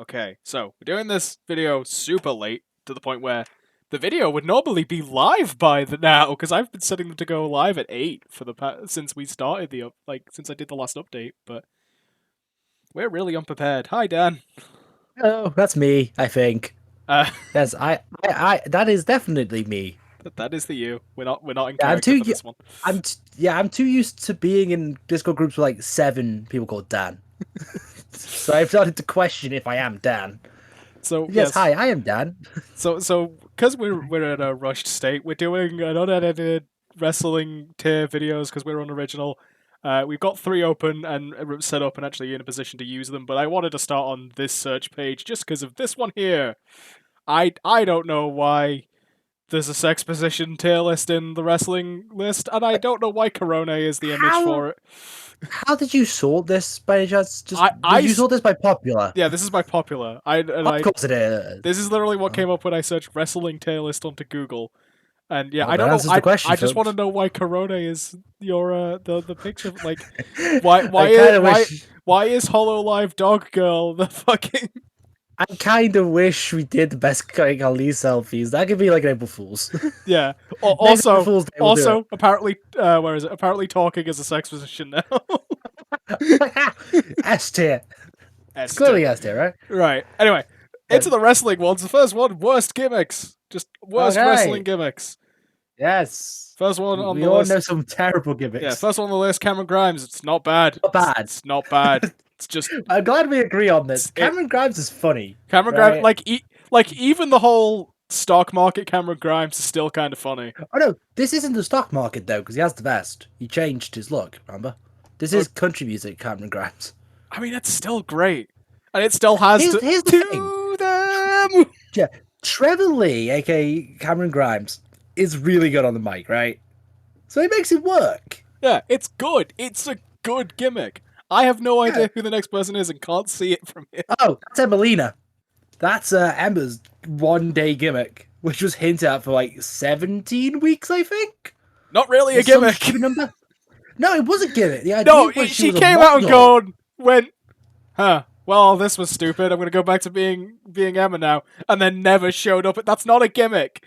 Okay, so we're doing this video super late to the point where the video would normally be live by the now because I've been setting them to go live at 8 for the since we started since I did the last update, but we're really unprepared. Hi Dan. Oh, that's me, I think. Uh, Yes, that is definitely me. that is the you. We're not in Yeah, character for this one. I'm too used to being in Discord groups with like 7 people called Dan. So I've started to question if I am Dan. So Yes, yes, hi, I am Dan. so because we're in a rushed state, we're doing an unedited wrestling tier videos because we're unoriginal. We've got 3 open and set up and actually in a position to use them, but I wanted to start on this search page just because of this one here. I don't know why there's a sex position tier list in the wrestling list, and I don't know why Corona is the image How for it. how did you sort this by any chance? Just I I did you sort this by popular? yeah, this is my popular. Of course it is. This is literally what Oh, came up when I searched wrestling tier list onto Google. And yeah, well, I that don't know. answers the question, I just want to folks. know why Corona is your the picture. Like, why I kind of why wish why is Hollow Live Dog Girl the fucking I kind of wish we did the best kind of these selfies. That could be like an April Fool's. yeah? Next April Also Fool's Day, we'll do it. apparently where is it? Apparently talking is a sex position now. S tier. It's Esther. clearly S tier, right? Right. Anyway, Yeah. into the wrestling ones. The first one, worst gimmicks. Just worst Okay. wrestling gimmicks. Yes. First one on We the all list. know some terrible Yeah, gimmicks. first one on the list, Cameron Grimes. It's not bad. Not bad. It's not bad. It's just I'm glad we agree on this. it, Cameron Grimes is funny. Cameron Grimes, Right? like even the whole stock market Cameron Grimes is still kind of funny. Oh no, this isn't the stock market though, because he has the vest. He changed his look, remember? This Oh, is country music, Cameron Grimes. I mean, it's still great, and it still has Here's the thing. to them. Yeah, Trevor Lee, aka Cameron Grimes, is really good on the mic, right? So he makes it work. Yeah, it's good. It's a good gimmick. I have no idea Yeah. who the next person is and can't see it from here. Oh, that's Emelina. That's Emma's 1 day gimmick, which was hinted at for like 17 weeks, I think. Not really a Some gimmick. stupid number. No, it was a gimmick. The idea No, was she was a came out and model. went, huh. Well, this was stupid. I'm gonna go back to being Emma now, and then never showed up. That's not a gimmick.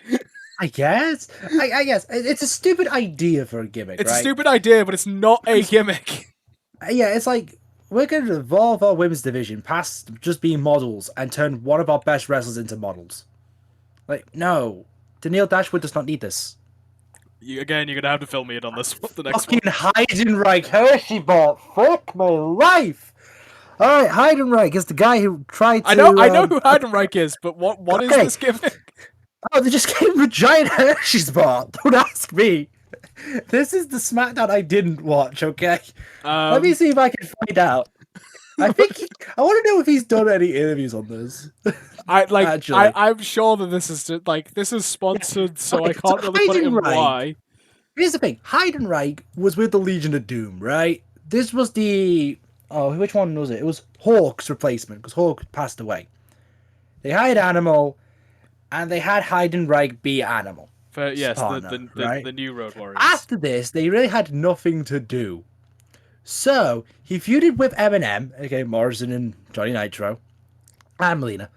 I guess. I guess it's a stupid idea for a gimmick, It's a right? stupid idea, but it's not a gimmick. Yeah, it's like we're going to evolve our women's division past just being models and turn one of our best wrestlers into models. Like, no, Danielle Dashwood does not need this. Again, you're gonna have to fill me in on this one. The next Fucking one. Heidenreich Hershey bot. Fuck my life. All right, Heidenreich is the guy who tried to. I know who Heidenreich is, but what is Okay. this gimmick? Oh, they just gave him a giant Hershey's bar. Don't ask me. This is the SmackDown I didn't watch. Okay, let me see if I can find out. I think I want to know if he's done any interviews on this. Actually. I'm sure that this is this is sponsored, so Okay, I can't so really put it in Heidenreich- why. Here's the thing: Heidenreich was with the Legion of Doom, right? This was the which one was it? It was Hawk's replacement because Hawk passed away. They hired Animal, and they had Heidenreich be Animal. Yes, partner, right? the new Road Warriors. After this, they really had nothing to do. So he feuded with Eminem, okay, Morrison and Johnny Nitro, and Melina.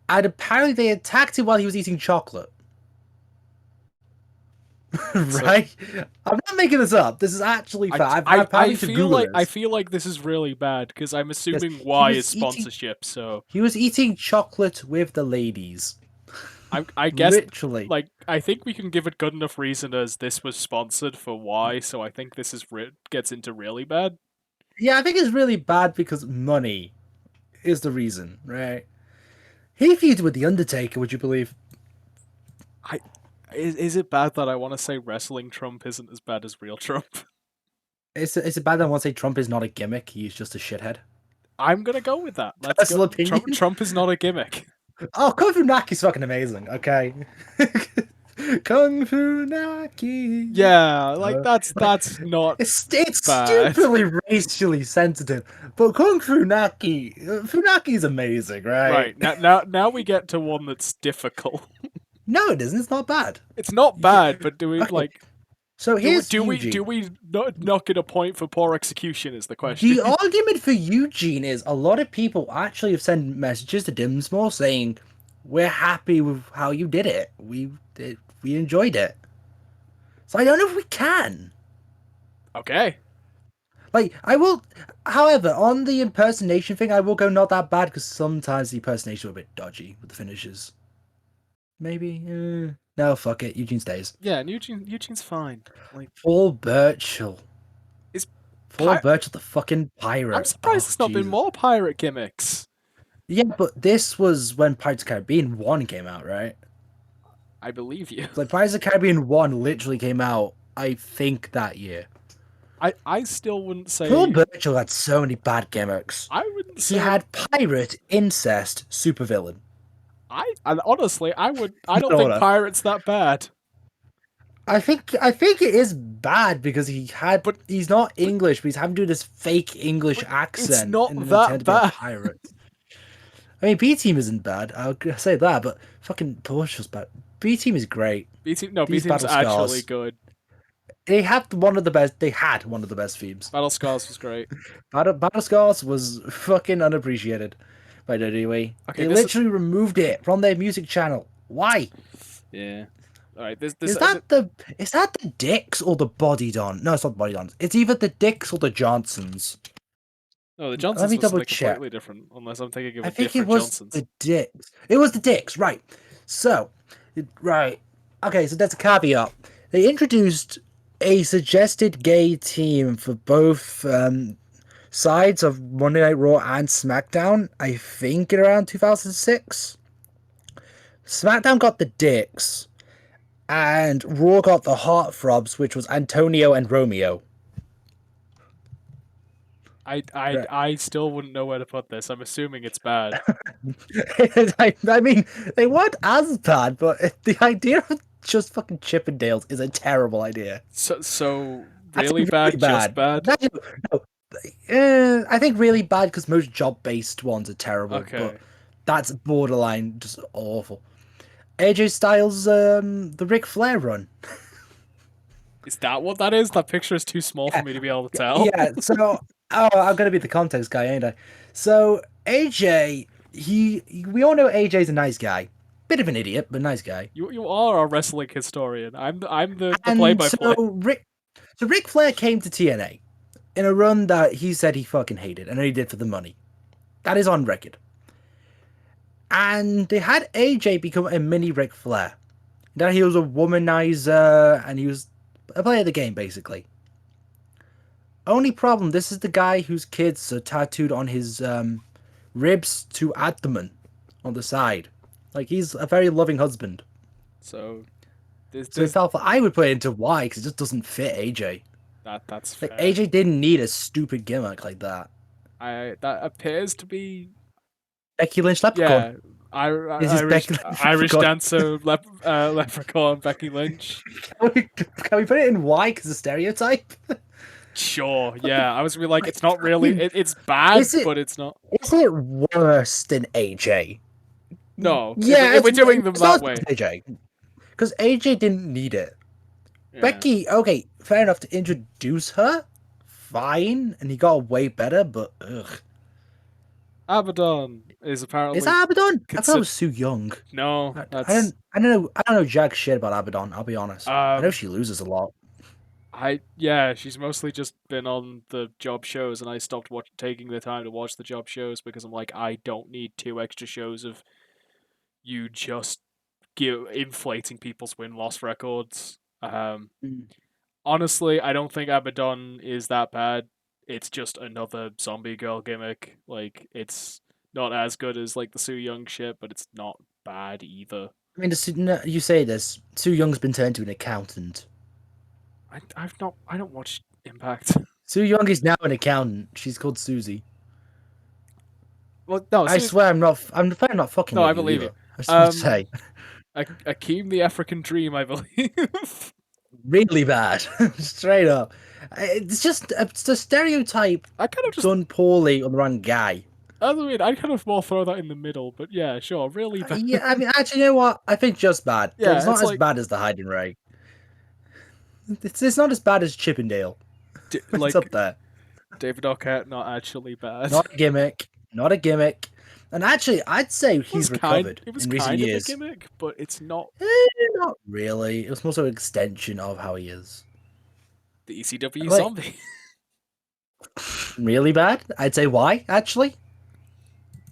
And apparently they attacked him while he was eating chocolate. Right? I'm not making this up. This is actually fact. I feel like this is really bad because I'm assuming why is sponsorship. So he was eating chocolate with the ladies. I guess Literally. like I think we can give it good enough reason as this was sponsored for why. So I think this is gets into really bad. Yeah, I think it's really bad because money is the reason, right? He feuded with the Undertaker. Would you believe? Is it bad that I want to say wrestling Trump isn't as bad as real Trump? Is it bad that I want to say Trump is not a gimmick? He's just a shithead. I'm gonna go with that. Personal opinion. Trump is not a gimmick. Oh, Kung Fu Naki's fucking amazing. Okay. Kung Fu Naki. Yeah, like that's not. It's bad. stupidly racially sensitive, but Kung Fu Naki, Funaki's amazing, right? Right now we get to one that's difficult. No, it isn't. It's not bad. It's not bad, but do we Okay. like? So here's do Eugene. we not get a point for poor execution? Is the question. The argument for Eugene is a lot of people actually have sent messages to Dinsmore saying, "We're happy with how you did it. We enjoyed it." So I don't know if we can. Okay. Like, I will. However, on the impersonation thing, I will go not that bad because sometimes the impersonation were a bit dodgy with the finishes. Maybe. No, fuck it. Eugene stays. Yeah, and Eugene's fine. Like, Paul Burchill. is Paul Burchill, the fucking pirate. I'm surprised there's not been more pirate gimmicks. Yeah, but this was when Pirates of the Caribbean 1 came out, right? I believe you. Like, Pirates of the Caribbean 1 literally came out, I think, that year. I still wouldn't say. Paul Burchill had so many bad gimmicks. I wouldn't say. He had pirate, incest, supervillain. And honestly, I don't think pirate's that bad. I think it is bad because he's not English, but he's having to do this fake English accent. It's not that bad. Pirate. I mean, B Team isn't bad. I'll say that, but fucking Porsche's bad. B Team is great. B Team's actually good. They had one of the best themes. Battle Scars was great. Battle Scars was fucking unappreciated by WWE. Okay, they literally removed it from their music channel. Why? Yeah. All right. Is that the Dicks or the Body Don? No, it's not the Body Dons. It's either the Dicks or the Johnsons. No, the Johnsons was completely different. Unless I'm thinking of a different Johnsons. The Dicks. It was the Dicks, right? So, right. Okay, so that's a caveat. They introduced a suggested gay team for both sides of Monday Night Raw and SmackDown, I think around 2006. SmackDown got the Dicks, and Raw got the Heartthrobs, which was Antonio and Romeo. I still wouldn't know where to put this. I'm assuming it's bad. I mean, they weren't as bad, but the idea of just fucking Chippendales is a terrible idea. So really bad, just bad? No, I think really bad because most job-based ones are terrible. Okay. But that's borderline just awful. AJ Styles, the Ric Flair run. Is that what that is? That picture is too small for me to be able to tell. Yeah, so I'm gonna be the context guy, ain't I? So AJ, we all know AJ's a nice guy. Bit of an idiot, but nice guy. You are a wrestling historian. I'm the play-by-play. So Ric Flair came to TNA in a run that he said he fucking hated, and only did for the money. That is on record. And they had AJ become a mini Ric Flair. Now he was a womanizer, and he was a player of the game, basically. Only problem, this is the guy whose kids are tattooed on his ribs to abdomen on the side. Like, he's a very loving husband. So I would put it into why, because it just doesn't fit AJ. That's fair. Like, AJ didn't need a stupid gimmick like that. That appears to be Becky Lynch Leprechaun. Yeah, Irish dancer Leprechaun Becky Lynch. Can we put it in why? Because the stereotype. Sure. Yeah, I was really like, it's not really. It's bad, but it's not. Is it worse than AJ? No. Yeah, if we're doing them that way. AJ, because AJ didn't need it. Yeah. Becky, okay, fair enough to introduce her, fine, and he got way better, but ugh. Abaddon is apparently. Is that Abaddon? I thought it was Sue Young. No, I don't know jack shit about Abaddon. I'll be honest. I know she loses a lot. She's mostly just been on the job shows, and I stopped taking the time to watch the job shows because I'm like, I don't need 2 extra shows of you just inflating people's win-loss records. Honestly, I don't think Abaddon is that bad. It's just another zombie girl gimmick. Like, it's not as good as like the Sue Young shit, but it's not bad either. I mean, you say this. Sue Young's been turned into an accountant. I don't watch Impact. Sue Young is now an accountant. She's called Susie. Well, no, I swear I'm not fucking. No, I believe you. I was supposed to say. Akeem the African Dream, I believe. Really bad, straight up. It's a stereotype. I kind of just done poorly on the wrong guy. I mean, I'd kind of more throw that in the middle, but yeah, sure, really bad. Yeah, I mean, actually, you know what? I think just bad. Yeah, it's not as bad as the Hiding Ray. It's not as bad as Chippendale. It's Like up there. David Arquette, not actually bad. Not a gimmick. Not a gimmick. And actually, I'd say he's recovered It was in recent kind of a years. gimmick, but it's not Not really. It was more so an extension of how he is. the ECW Like, zombie. really bad? I'd say why, actually.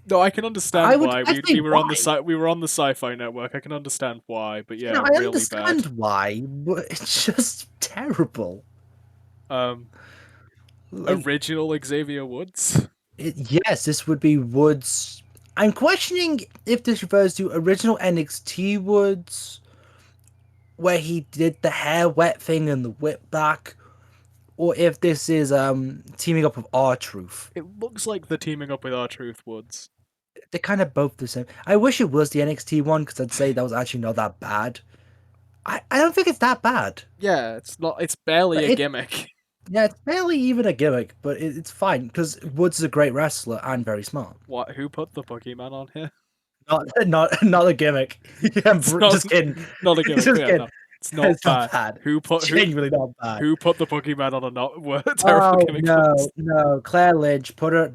No, I can understand why. I'd say We were on the why. we were on the Sci-Fi Network. I can understand why, but yeah, I really understand bad. why, but it's just terrible. Um, Like, original Xavier Woods. yes, this would be Woods. I'm questioning if this refers to original NXT Woods, where he did the hair wet thing and the whip back, or if this is teaming up with R-Truth. It looks like the teaming up with R-Truth Woods. They're kind of both the same. I wish it was the NXT one because I'd say that was actually not that bad. I don't think it's that bad. Yeah, it's not. It's barely But a gimmick. Yeah, it's barely even a gimmick, but it's fine because Woods is a great wrestler and very smart. What? Who put the Pokemon on here? Not a gimmick. Yeah, just kidding. Not a gimmick. Just Yeah, kidding. no, it's not It's bad. not bad. Who put Genuinely not bad. who put the Pokemon on a not terrible Oh gimmick? no, Claire Lynch, put her at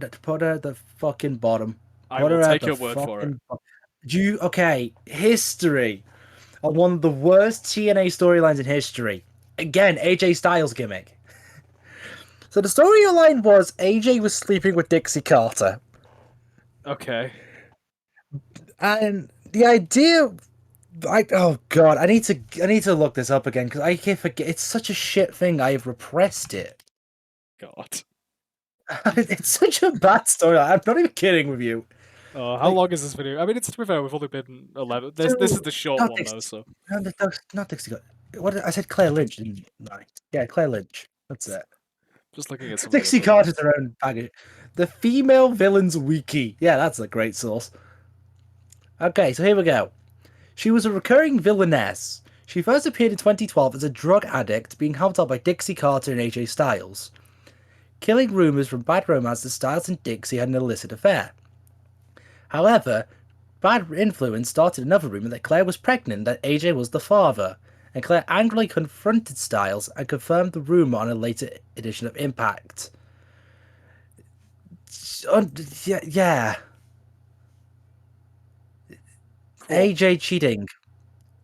the fucking bottom. I Put will her at take the your word for it. fucking okay, history of one of the worst TNA storylines in history. Again, AJ Styles gimmick. So the storyline was AJ was sleeping with Dixie Carter. Okay. And the idea, oh god, I need to look this up again because I can't forget. It's such a shit thing. I've repressed it. God. It's such a bad story. I'm not even kidding with you. How long is this video? I mean, it's to be fair, we've only been 11. This is the short one though, so. Not Dixie. I said Claire Lynch, didn't I? Yeah, Claire Lynch. That's it. Just looking at some. Dixie Carter's her own package. The Female Villains Wiki. Yeah, that's a great source. Okay, so here we go. She was a recurring villainess. She first appeared in 2012 as a drug addict being helped out by Dixie Carter and AJ Styles, killing rumours from Bad Romance that Styles and Dixie had an illicit affair. However, Bad Influence started another rumour that Claire was pregnant, that AJ was the father, and Claire angrily confronted Styles and confirmed the rumour on a later edition of Impact. Yeah. Cool. AJ cheating.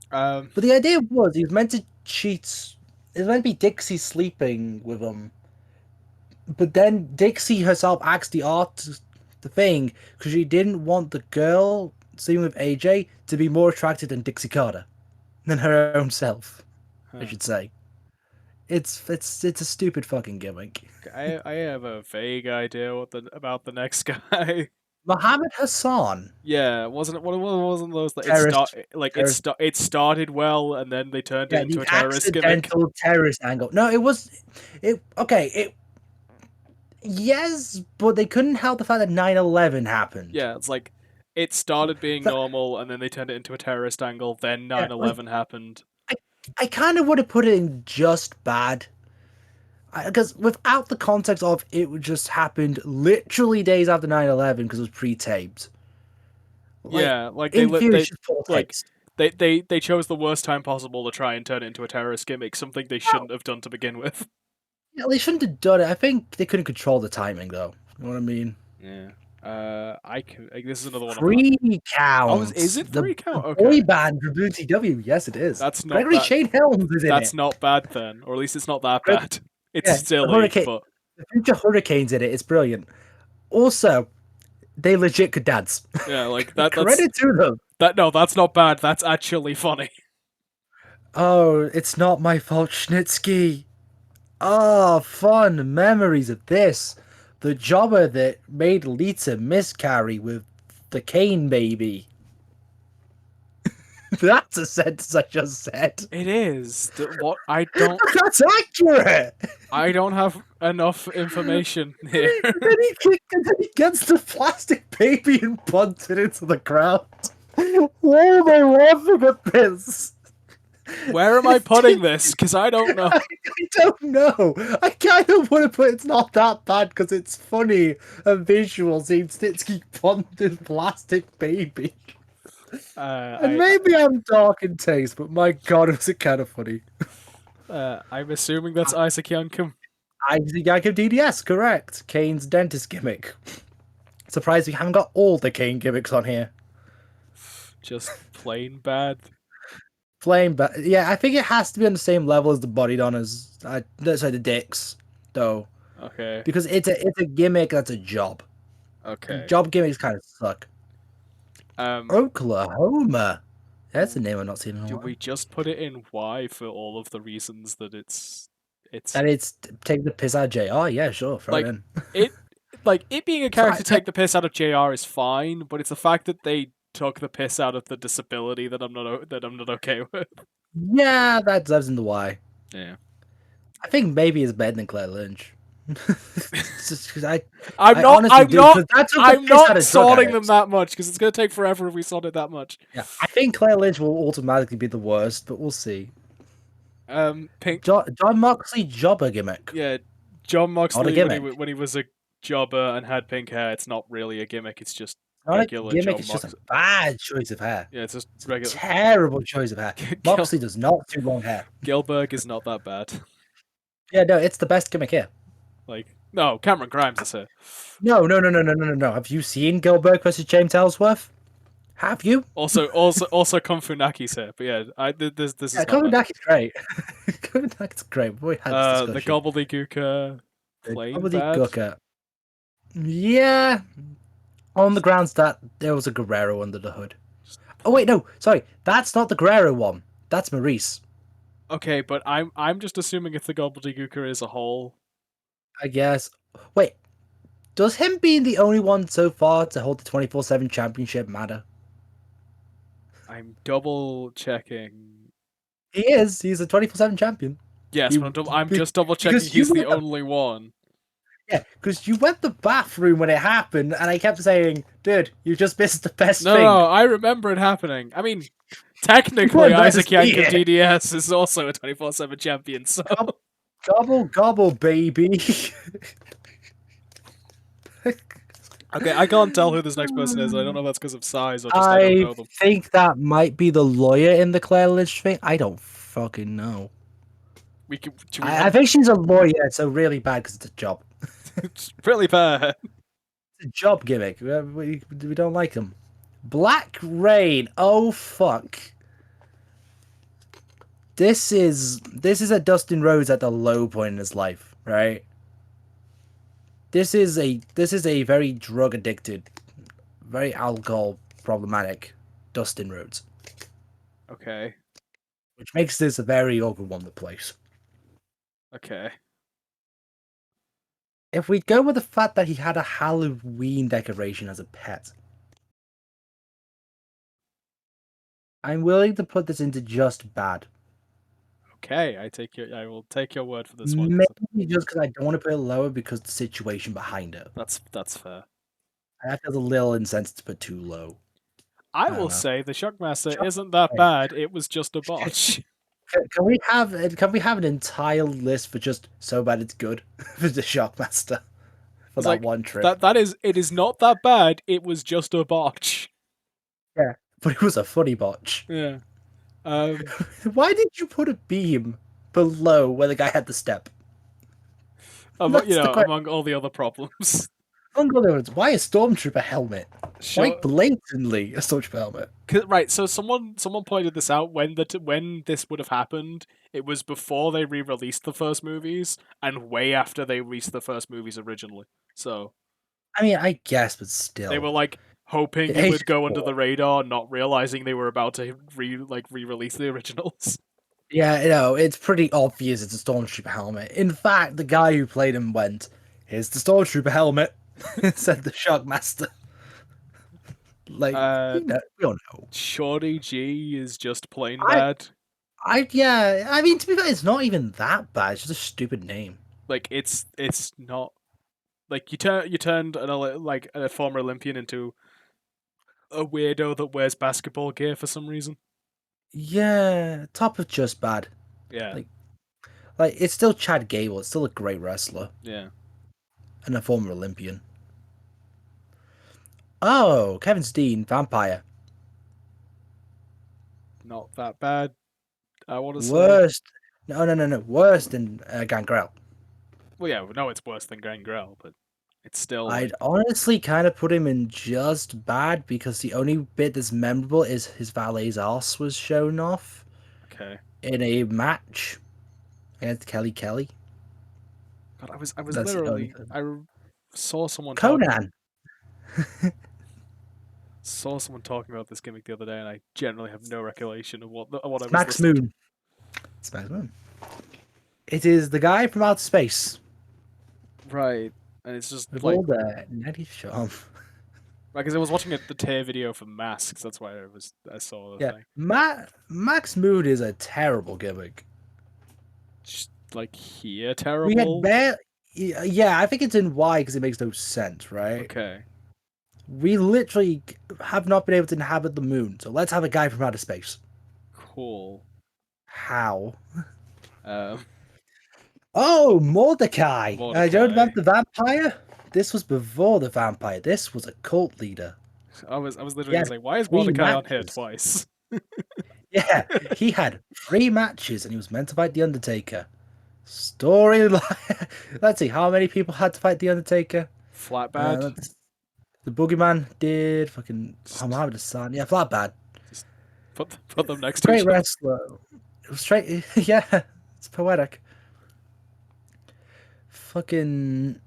But the idea was he was meant to cheat. It was meant to be Dixie sleeping with him. But then Dixie herself asked the thing because she didn't want the girl sleeping with AJ to be more attracted than Dixie Carter than her own self. I should say. It's a stupid fucking gimmick. I have a vague idea about the next guy. Muhammad Hassan. Yeah, wasn't those that it started well and then they turned it into a terrorist gimmick? Terrorist angle. No, yes, but they couldn't help the fact that 9/11 happened. Yeah, it's like it started being normal and then they turned it into a terrorist angle, then 9/11 happened. I kind of would have put it in just bad. Because without the context of it just happened literally days after 9/11 because it was pre-taped. They chose the worst time possible to try and turn it into a terrororist gimmick, something they shouldn't have done to begin with. Yeah, they shouldn't have done it. I think they couldn't control the timing though. You know what I mean? Yeah. This is another one. 3 counts. Oh, is it 3 count? Okay. Boy band from WCW. Yes, it is. That's not Gregory Shane Helms is in it. That's not bad then, or at least it's not that bad. It's silly, but the future Hurricanes in it. It's brilliant. Also, they legit could dance. Yeah, like that. Credit to them. That's not bad. That's actually funny. Oh, it's not my fault, Schnitsky. Oh, fun memories of this. The jobber that made Lita miscarry with the Kane baby. That's a sentence I just said. It is. What? I don't... That's accurate! I don't have enough information here. Then he gets the plastic baby and punts it into the ground. Why am I laughing at this? Where am I putting this? Because I don't know. I don't know. I kind of want to put it's not that bad because it's funny and visual seeing Snitsky punt his plastic baby. And maybe I'm dark in taste, but my god, was it kind of funny. I'm assuming that's Isaac Yankem. Isaac Yankem DDS, correct. Kane's dentist gimmick. Surprised we haven't got all the Kane gimmicks on here. Just plain bad. Plain, but yeah, I think it has to be on the same level as the Body Donners. Sorry, the Dicks, though, Okay. because it's a gimmick that's a job. Okay. Job gimmicks kind of suck. Oklahoma. That's a name I've not seen in a Do while. we just put it in Y for all of the reasons that it's And it's take the piss out of JR. Yeah, sure, throw like it in. it being a character take the piss out of JR is fine, but it's the fact that they took the piss out of the disability that I'm not okay with. Yeah, that deserves in the Y. Yeah. I think maybe it's better than Claire Lynch. Just because I'm not sorting them that much because it's gonna take forever if we sort it that much. Yeah, I think Claire Lynch will automatically be the worst, but we'll see. Pink. John Moxley jobber gimmick. Yeah, John Moxley when he was a jobber and had pink hair. It's not really a gimmick. It's just regular gimmick. John It's just a bad choice of hair. Yeah, it's just regular. Terrible choice of hair. Moxley does not do long hair. Gilbert is not that bad. Yeah, no, it's the best gimmick here. Like, no, Cameron Grimes is here. No. Have you seen Gilbert versus James Ellsworth? Have you? Also, Kung Fu Naki's here. But yeah, this is. Yeah, Kung Fu Naki's great. Kung Fu Naki's great. We had the gobbledygooker. Gobbledygooker. Yeah. On the grounds that there was a Guerrero under the hood. Oh wait, no, sorry, that's not the Guerrero one. That's Maurice. Okay, but I'm just assuming if the gobbledygooker is a whole. I guess. Wait, does him being the only one so far to hold the 24/7 championship matter? I'm double checking. He is. He's a 24/7 champion. Yes, but I'm just double checking he's the only one. Yeah, because you went to the bathroom when it happened, and I kept saying, dude, you just missed the best thing. No, I remember it happening. I mean, technically, Isaac Yankem DDS is also a 24/7 champion, so... Gobble, baby. Okay, I can't tell who this next person is. I don't know if that's because of size or just I don't know them. I think that might be the lawyer in the Claire Lynch thing. I don't fucking know. I think she's a lawyer, so really bad because it's a job. It's really bad. It's a job gimmick. We don't like them. Black Rain. Oh fuck. This is a Dustin Rhodes at the low point in his life, right? This is a very drug addicted, very alcohol problematic Dustin Rhodes. Okay. Which makes this a very awkward one to place. Okay. If we go with the fact that he had a Halloween decoration as a pet, I'm willing to put this into just bad. Okay, I will take your word for this one. Maybe just because I don't want to put it lower because the situation behind it. That's fair. I feel a little incentive to put too low. I will say the Shockmaster isn't that bad. It was just a botch. Can we have an entire list for just so bad it's good for the Shockmaster for that one trip? It is not that bad. It was just a botch. Yeah, but it was a funny botch. Yeah. Why did you put a beam below where the guy had the step? Among all the other problems. Why a stormtrooper helmet? Sure. Quite blatantly a stormtrooper helmet. Right, so someone pointed this out when this would have happened. It was before they re-released the first movies and way after they released the first movies originally. So, I mean, I guess, but still, they were like hoping it would go under the radar, not realizing they were about to re-release the originals. Yeah, it's pretty obvious it's a stormtrooper helmet. In fact, the guy who played him went, "Here's the stormtrooper helmet," said the Shockmaster. Like, we don't know. Shorty G is just plain bad. I mean, to be fair, it's not even that bad. It's just a stupid name. Like, it's not like you turned a former Olympian into a weirdo that wears basketball gear for some reason. Yeah, top of just bad. Yeah, like it's still Chad Gable. It's still a great wrestler. Yeah, and a former Olympian. Oh, Kevin Steen, Vampire. Not that bad. I want to say No. Worse than Gangrel. Well, yeah, we know it's worse than Gangrel, but it's still I'd like honestly kind of put him in just bad because the only bit that's memorable is his valet's ass was shown off okay. in a match against Kelly. God, I was That's the only literally thing. saw someone talking Conan, talking about this gimmick the other day, and I generally have no recollection of what I it's was Max listening to. Moon. It's Max Moon. It is the guy from outer space Right, and it's just with like all the natty charm. because I was watching the Tear video for Masks. That's why I saw the Yeah, thing. Max Moon is a terrible gimmick. Just like here, We had terrible. bare. Yeah, I think it's in Y because it makes no sense, right? Okay, We literally have not been able to inhabit the moon, so let's have a guy from outer space. cool. How? Um, Oh, Mordecai! Don't Mordecai. remember the vampire? This was before the vampire. This was a cult leader. I was He literally gonna had say, why is three Mordecai on here matches. twice? Yeah, he had three matches and he was meant to fight The Undertaker. Storyline. Let's see, how many people had to fight The Undertaker? Flat bad. Let's The Boogeyman did. Fucking Just, Muhammad Hassan. Yeah, flat bad. just put them next to Great each other. wrestler. It was straight. Yeah, it's poetic. Fucking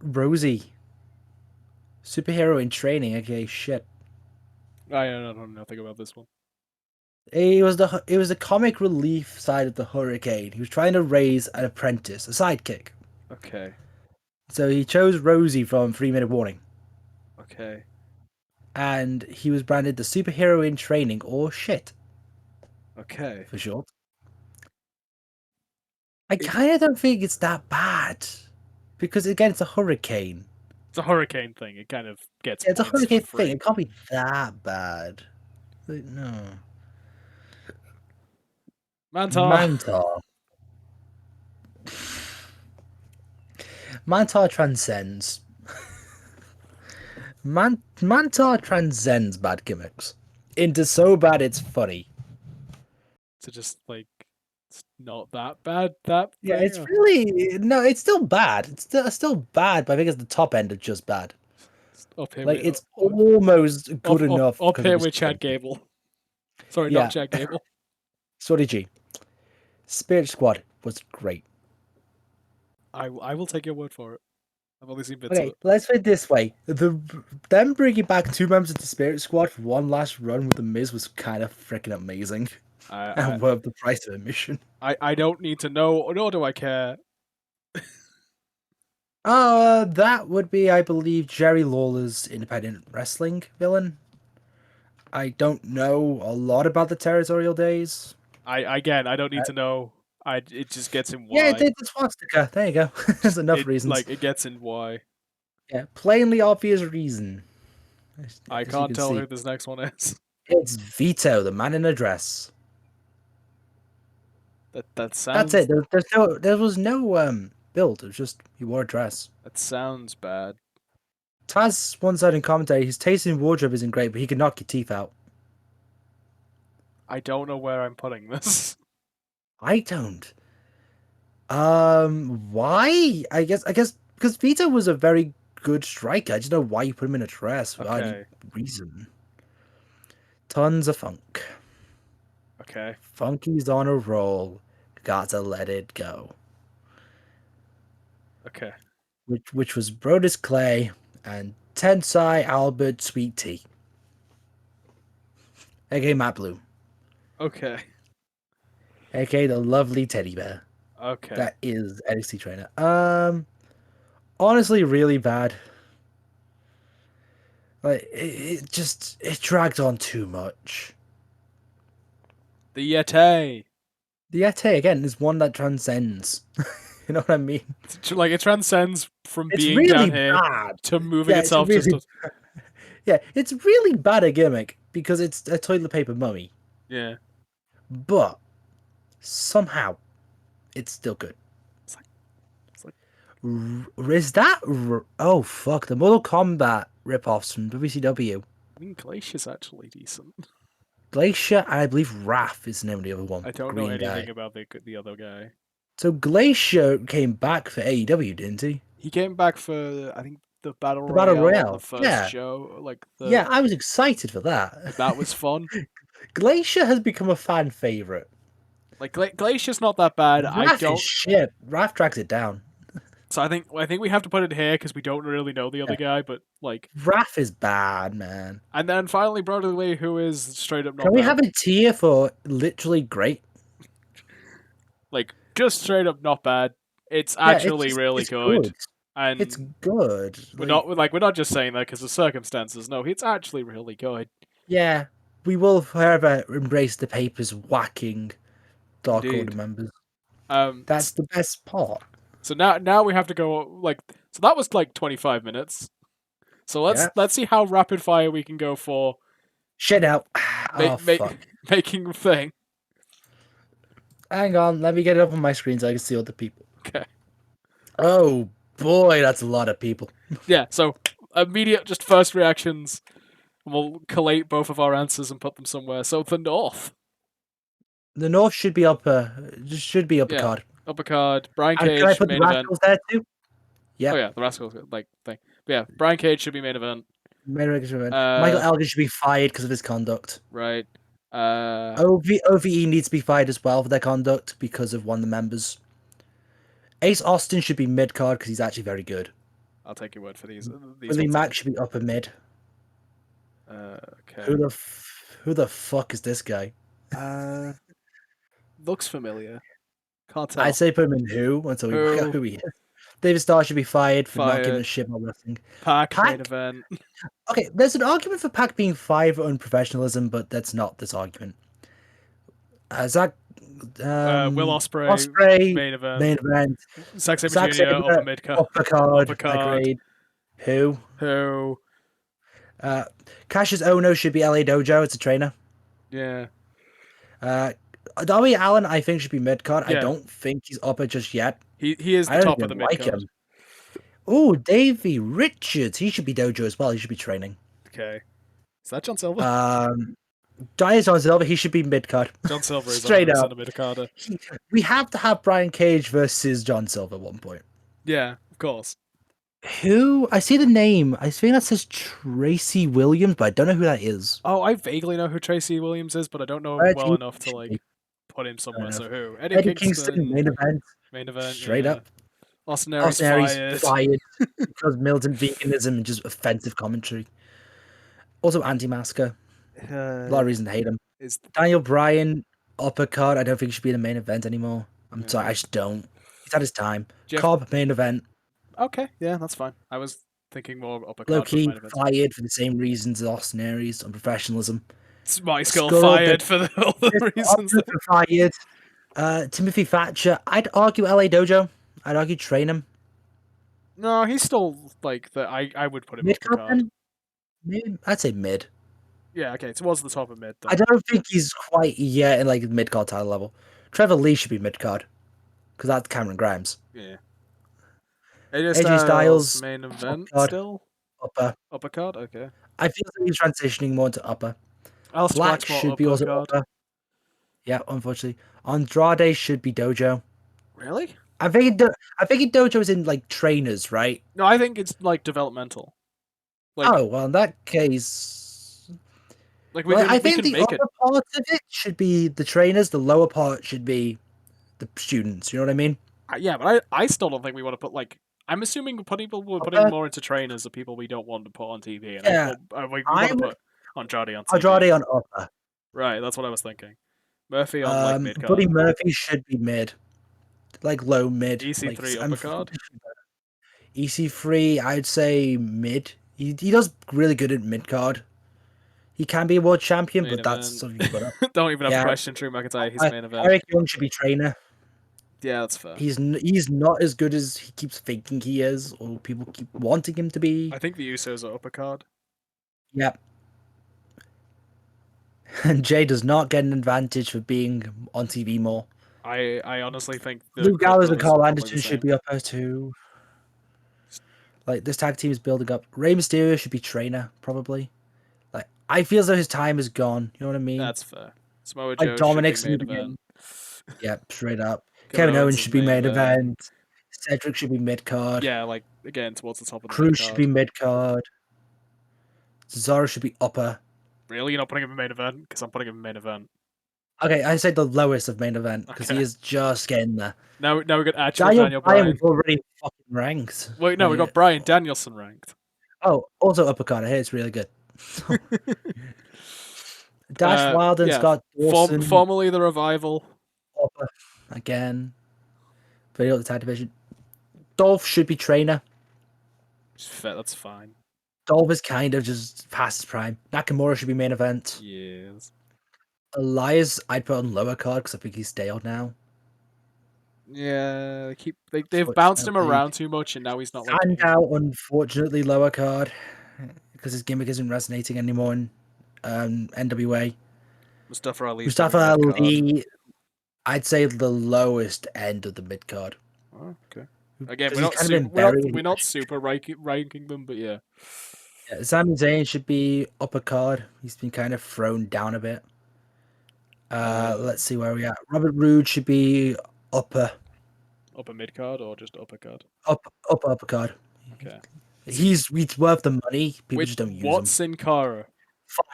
Rosie. Superhero in training. Okay, shit. I don't know nothing about this one. It was the comic relief side of the Hurricane. He was trying to raise an apprentice, a sidekick. Okay, So he chose Rosie from 3 Minute Warning, okay. and he was branded the superhero in training, or shit Okay. for short. I It, kind of don't think it's that bad because again, it's a hurricane. it's a hurricane thing. It kind of gets Yeah, it's a points for hurricane thing. free. It can't be that bad. Like, no. Manta. Mantar. Mantar transcends. Mantar transcends bad gimmicks into so bad it's funny. To just like, it's not that bad. That Yeah, thing. it's really no. It's still bad. It's still bad, but I think it's the top end of just bad. Up here Like with it's almost good enough up because it here was with Chad cringe. Gable. Sorry, not Yeah, Chad Gable. Sorry G. Spirit Squad was great. I will take your word for it. I've only seen bits of Okay, it. let's put it this way: them bringing back two members of the Spirit Squad for one last run with the Miz was kind of freaking amazing, I and worth the price of admission. I don't need to know, nor do I care. That would be, I believe, Jerry Lawler's independent wrestling villain. I don't know a lot about the territorial days. I don't need to know. It just gets in Yeah, it Y. did the swastika. There you go. There's enough It reasons. like it gets in Y. Yeah, plainly obvious reason. I As you can't can tell see, who this next one is. it's Vito, the man in a dress. That That's sounds it. There was no build. It was just he wore a dress. that sounds bad. Taz once said in commentary, his taste in wardrobe isn't great, but he can knock your teeth out. I don't know where I'm putting this. I don't. Why? I guess because Vito was a very good striker. I just know why you put him in a dress without any Okay. reason. Tons of funk. Okay. Funky's on a roll. Gotta let it go. Okay. Which was Brodus Clay and Tensai Albert Sweet Tea, aka Matt Blue, Okay. aka the lovely teddy bear Okay. that is NXT trainer. Honestly, really bad. Like it dragged on too much. The Yeti. The Yeti again is one that transcends. You know what I mean? Like it transcends from It's being down really here bad. to moving Yeah, it's itself just really to yeah, it's really bad a gimmick because it's a toilet paper mummy, yeah. but somehow it's still good. It's like it's like Is that? Oh fuck! The Mortal Kombat ripoffs from WCW. I mean Glacier's actually decent. Glacier, and I believe Wrath is the name of the other one. I don't know Green anything guy. about the other guy. So Glacier came back for AEW, didn't he? He came back for I think the battle The Battle royale on the Royale. first Yeah. show. Like Yeah, I was excited for that. that was fun. Glacier has become a fan favorite. Like Glacier's not that bad. I Wrath is don't. shit. Wrath drags it down. So I think we have to put it here because we don't really know the other guy. But like, Wrath is bad, man. and then finally Brother Lee, who is straight up not Can we bad. have a tier for literally great? Like just straight up not bad. It's actually really it's good. And it's good. we're not just saying that because of circumstances. No, it's actually really good. Yeah, we will forever embrace the papers whacking Dark Indeed. Order members. Um, That's the best part. So now we have to go like so that was like 25 minutes. So let's see how rapid fire we can go for Shit out. Fuck. making a thing. Hang on, let me get it up on my screen so I can see all the people. Okay. Oh boy, that's a lot of people. Yeah, so immediate just first reactions. We'll collate both of our answers and put them somewhere. So the North. The North should be upper card. Upper card. Brian Cage, Can I put main the event. Rascals there too? Yeah. Oh yeah, the Rascals like thing. But yeah, Brian Cage should be main event. Michael Elgin should be fired because of his conduct. Right. OVE needs to be fired as well for their conduct because of one of the members. Ace Austin should be mid card because he's actually very good. I'll take your word for these. Willie Mack should be upper mid. Okay. Who the fuck is this guy? Looks familiar. Can't tell. I'd say put him in who until we work out who he is. David Starr should be fired for not giving a shit about wrestling. Pac main event. Okay, there's an argument for Pac being fired for unprofessionalism, but that's not this argument. Zach, Will Ospreay main event. Zack Sabre Jr. upper mid card. Upper card. Who? Cassius Ono should be LA Dojo. It's a trainer. Yeah. Darby Allin, I think, should be mid card. Yeah. I don't think he's upper just yet. He is the top of the mid card. Oh, Davey Richards. He should be Dojo as well. He should be training. Okay. Is that John Silver? John Silver. He should be mid card. John Silver is straight up a mid carder. We have to have Brian Cage versus John Silver at one point. Yeah, of course. Who? I see the name. I think that says Tracy Williams, but I don't know who that is. Oh, I vaguely know who Tracy Williams is, but I don't know well enough to like put him somewhere. So who? Eddie Kingston main event. Main event. Straight up. Austin Aries fired because militant veganism and just offensive commentary. Also, anti-masker. A lot of reason to hate him. Daniel Bryan, upper card. I don't think he should be in the main event anymore. I'm sorry, I just don't. He's had his time. Cobb, main event. Okay, yeah, that's fine. I was thinking more upper card. Low-key fired for the same reasons as Austin Aries, unprofessionalism. My Skull fired for all the reasons. Fired. Timothy Thatcher. I'd argue LA Dojo. I'd argue train him. No, he's still like the. I would put him upper card. I'd say mid. Yeah, okay, towards the top of mid. Though. I don't think he's quite yet in like mid card title level. Trevor Lee should be mid card because that's Cameron Grimes. Yeah. AJ Styles main event still upper card. Okay. I feel like he's transitioning more to upper. Black should be also upper. Yeah, unfortunately, Andrade should be Dojo. Really? I think Dojo is in like trainers, right? No, I think it's like developmental. Like, oh well, in that case, like I think the upper part of it should be the trainers. The lower part should be the students. You know what I mean? Yeah, but I still don't think we want to put like. I'm assuming we're putting more into trainers of people we don't want to put on TV. And we want to put Andrade on TV. Andrade on upper. Right, that's what I was thinking. Murphy on like mid card. Buddy Murphy should be mid, like low mid. EC3 upper card. EC3, I'd say mid. He does really good at mid card. He can be a world champion, but that's something you put up. Don't even have a question. Drew McIntyre, he's main event. Eric Young should be trainer. Yeah, that's fair. He's not as good as he keeps thinking he is, or people keep wanting him to be. I think the Usos are upper card. Yep. And Jay does not get an advantage for being on TV more. I honestly think Luke Gallows and Carl Anderson should be upper too. Like this tag team is building up. Rey Mysterio should be trainer probably. Like I feel as though his time is gone. You know what I mean? That's fair. Samoa Like Joe should be Dominic's in main the event. beginning. Yeah, straight up. Kevin Kevin Owens Owens is should be main main event. event. Cedric should be mid card. Yeah, like again towards the top of the mid Cruz should be card. mid card. Cesaro should be upper. Really, you're not putting him in main event? Because I'm putting him in main event. Okay, I said the lowest of main event because Okay. he is just getting there. Now we got actual Daniel Bryan Bryan. was already fucking ranked. Wait, no, we got Bryan Danielson ranked. Oh, also uppercut. I hear it's really good. Dash Wilder and yeah. Scott Dawson. Formerly the Revival. Upper again. Video the tag division. Dolph should be trainer. That's fine. Dolph is kind of just past his prime. Nakamura should be main event. Yes. Elias, I'd put on lower card because I think he's stale now. Yeah, they've bounced him around too much, and now he's not like. Sandow, unfortunately, lower card because his gimmick isn't resonating anymore in NWA. Mustafa Ali. Mustafa Ali, I'd say the lowest end of the mid card. Oh, okay. Again, we're not super ranking them, but yeah. Sami Zayn should be upper card. He's been kind of thrown down a bit. Let's see where we are. Robert Roode should be upper mid card or just upper card? Upper card. Okay. He's worth the money. People just don't use him. What's Sin Cara? Fire.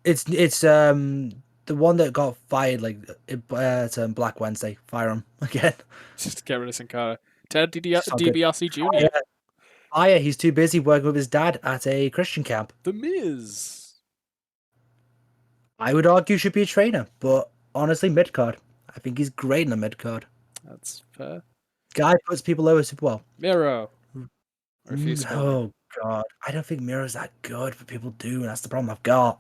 It's the one that got fired like it's Black Wednesday. Fire him again. Just get rid of Sin Cara. Ted DiBiase Jr. Fire. He's too busy working with his dad at a Christian camp. The Miz. I would argue should be a trainer, but honestly, mid card. I think he's great in the mid card. That's fair. Guy puts people over super well. Miro. Oh god, I don't think Miro's that good, but people do, and that's the problem I've got.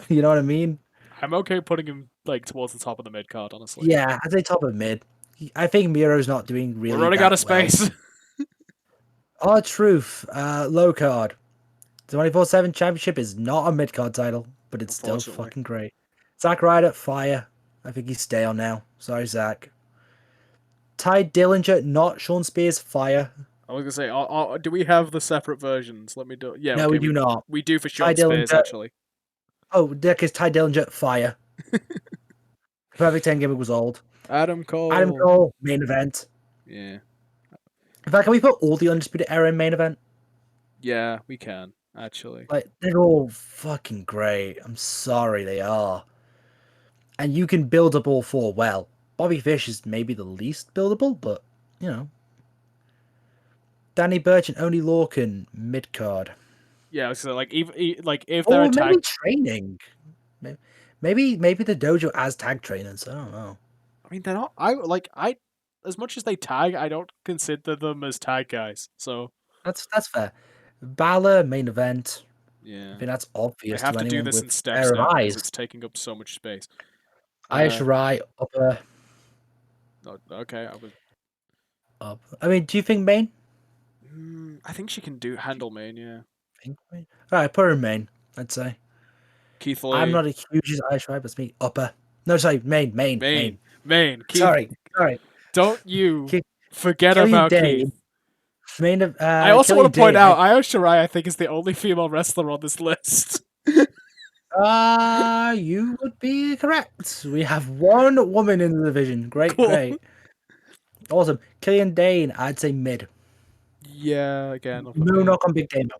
You know what I mean? I'm okay putting him like towards the top of the mid card, honestly. Yeah, I'd say top of mid. I think Miro's not doing really. We're running out of space. Our truth, low card. 24/7 championship is not a mid card title, but it's still fucking great. Zack Ryder, fire. I think he's stale now. Sorry, Zach. Ty Dillinger, not Sean Spears, fire. I was gonna say, do we have the separate versions? Let me do. Yeah, no, okay, we do not. We do for Sean Spears, actually. Oh, because Ty Dillinger, fire. Perfect 10 gimmick was old. Adam Cole, main event. Yeah. In fact, can we put all the Undisputed Era in main event? Yeah, we can, actually. Like, they're all fucking great. I'm sorry, they are. And you can build up all four well. Bobby Fish is maybe the least buildable, but, you know. Danny Burch and Oney Lorcan, mid-card. Yeah, so like, if they're maybe training. Maybe the dojo as tag trainers. I don't know. I mean, they're not. As much as they tag, I don't consider them as tag guys. So that's fair. Balor main event. Yeah, I mean that's obvious. I have to do this in steps now because it's taking up so much space. Io Shirai upper. Okay, I was up. I mean, do you think main? I think she can handle main. Yeah. All right, put her in main. I'd say. Keith Lee. I'm not a huge Io Shirai, but it's me upper. No, sorry, main. Keith, sorry. Don't you forget about Keith. Main of, I also want to point out, Io Shirai, I think, is the only female wrestler on this list. You would be correct. We have one woman in the division. Great. Awesome. Killian Dane, I'd say mid. Yeah, again. No knock on Big Damo.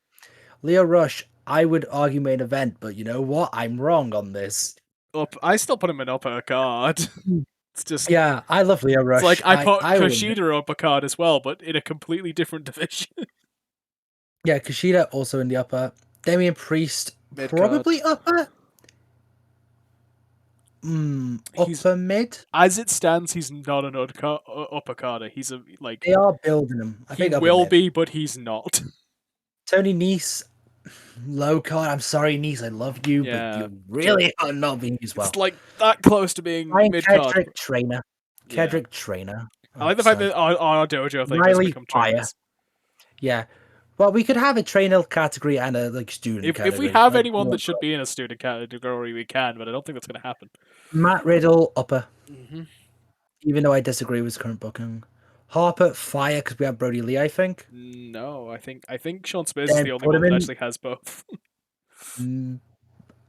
Leo Rush, I would argue main event, but you know what? I'm wrong on this. I still put him in upper card. It's just I love Leo Rush. It's like I put Kushida upper card as well, but in a completely different division. Yeah, Kushida also in the upper. Damian Priest probably upper. Upper mid. As it stands, he's not an upper carder. He's a like. They are building him. He will be, but he's not. Tony Nese. Low card. I'm sorry, Nese. I love you, but you really are not being used well. It's like that close to being mid card. Kedrick Trainer. Kedrick Trainer. I like the fact that our dojo thing has become trainers. Yeah. Well, we could have a trainer category and a student category. If we have anyone that should be in a student category, we can, but I don't think that's going to happen. Matt Riddle, upper. Even though I disagree with his current booking. Harper, fire, because we have Brody Lee, I think. No, I think Sean Spears is the only one that actually has both.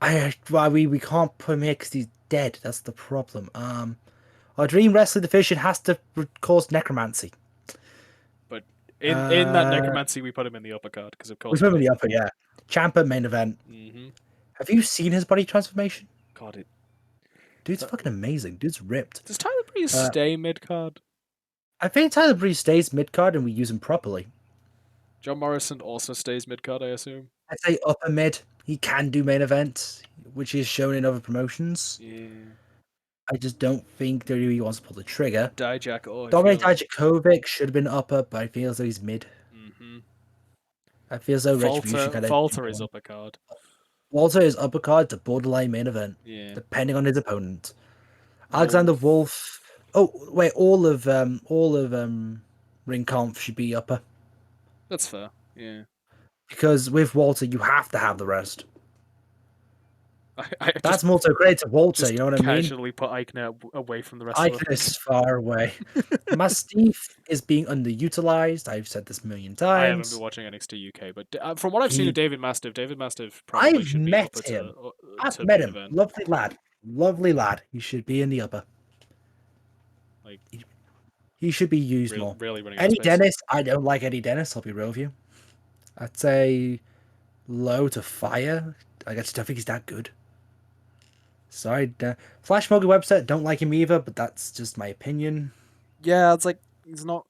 we can't put him here because he's dead. That's the problem. Our Dream Wrestling division has to cause necromancy. But in that necromancy, we put him in the upper card because of We course. put him in the upper, yeah. Ciampa main event. Mm-hmm. Have you seen his body transformation? God, it. Dude's fucking amazing. Dude's ripped. Does Tyler Breeze stay mid card? I think Tyler Breeze stays mid card and we use him properly. John Morrison also stays mid card, I assume. I'd say upper mid. He can do main events, which is shown in other promotions. Yeah. I just don't think WWE wants to pull the trigger. Dijak, oh, Dominik Dijakovic should have been upper, but I feel as though he's mid. Mm-hmm. I feel as though Retribution kind of. Walter is upper card. Walter is upper card to borderline main event, depending on his opponent. Alexander Wolf. Oh wait, all of Ring Conf should be upper. That's fair. Yeah. Because with Walter, you have to have the rest. I That's more so great to Walter. You know what I mean? Casually put Eichner away from the rest. Eichner is far away. Mastiff is being underutilized. I've said this a million times. I haven't been watching NXT UK, but from what I've seen of David Mastiff probably should be upper him. I've met him. Event. Lovely lad. He should be in the upper. Like he should be used more. Really running. Eddie Dennis, I don't like Eddie Dennis. I'll be real with you. I'd say low to fire. I just don't think he's that good. Sorry, Flash Moga website, don't like him either, but that's just my opinion. Yeah, it's like he's not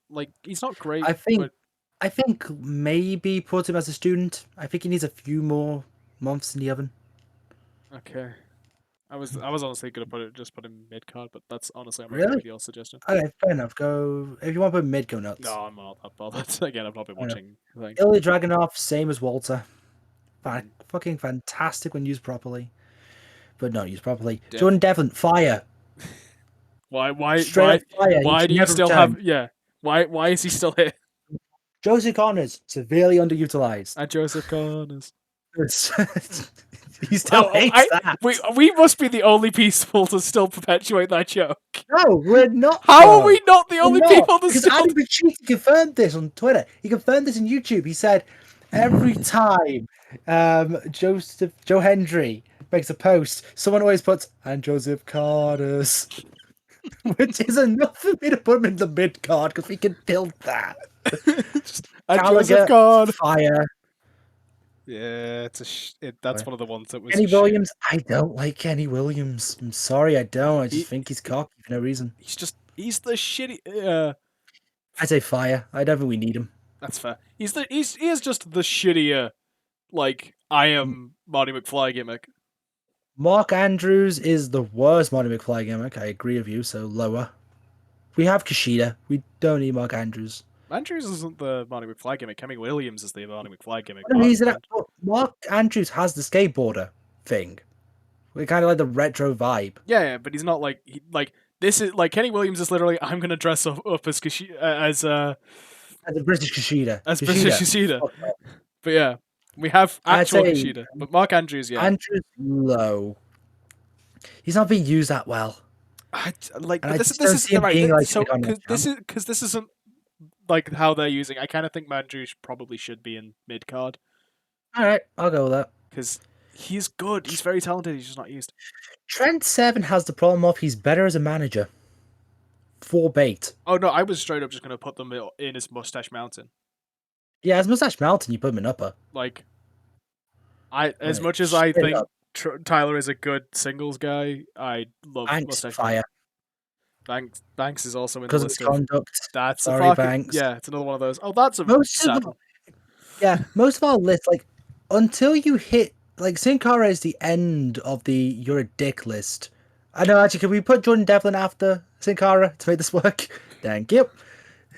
great. I think maybe put him as a student. I think he needs a few more months in the oven. Okay. I was honestly gonna put him mid card, but that's honestly I'm really with your suggestion. Okay, fair enough. Go if you want to put mid, go nuts. No, I'm not that bothered. Again, I've not been watching. Ilya Dragunov, same as Walter. Fucking fantastic when used properly. But not used properly. Jordan Devlin, fire. Why fire. Why do you still have why is he still here? Joseph Connors, severely underutilized. And Joseph Connors. He still hates that. We must be the only people to still perpetuate that joke. No, we're not. How are we not the only people to still? Andy Pachuti confirmed this on Twitter. He confirmed this on YouTube. He said every time Joe Hendry makes a post, someone always puts and Joseph Connors, which is enough for me to put him in the mid card because we can build that. And Joseph Connors, fire. Yeah, that's one of the ones that was. Kenny Williams, I don't like Kenny Williams. I'm sorry, I don't. I just think he's cocky for no reason. He's the shitty. I'd say fire. I don't think we need him. That's fair. He is just the shittier, like I am Marty McFly gimmick. Mark Andrews is the worst Marty McFly gimmick. I agree with you. So lower. We have Kushida. We don't need Mark Andrews. Andrews isn't the Marty McFly gimmick. Kenny Williams is the Marty McFly gimmick. Mark Andrews has the skateboarder thing. We're kind of like the retro vibe. Yeah, but he's not like this is like Kenny Williams is literally I'm gonna dress up as as a British Kushida. British Kushida. But yeah, we have actual Kushida. But Mark Andrews, yeah. Andrews low. He's not being used that well. This is right. So because this isn't like how they're using. I kind of think Andrews probably should be in mid card. All right, I'll go with that because he's good. He's very talented. He's just not used. Trent Seven has the problem of he's better as a manager. For bait. Oh no, I was straight up just gonna put them in as Mustache Mountain. Yeah, as Mustache Mountain, you put him in upper. Like, as much as I think Tyler is a good singles guy, I love Mustache fire. Mountain. Banks is also in because the list of conduct. That's sorry, Banks. Yeah, it's another one of those. Oh, that's a most of our list, like until you hit like Sin Cara is the end of the you're a dick list. I know actually, can we put Jordan Devlin after Sin Cara to make this work? Thank you.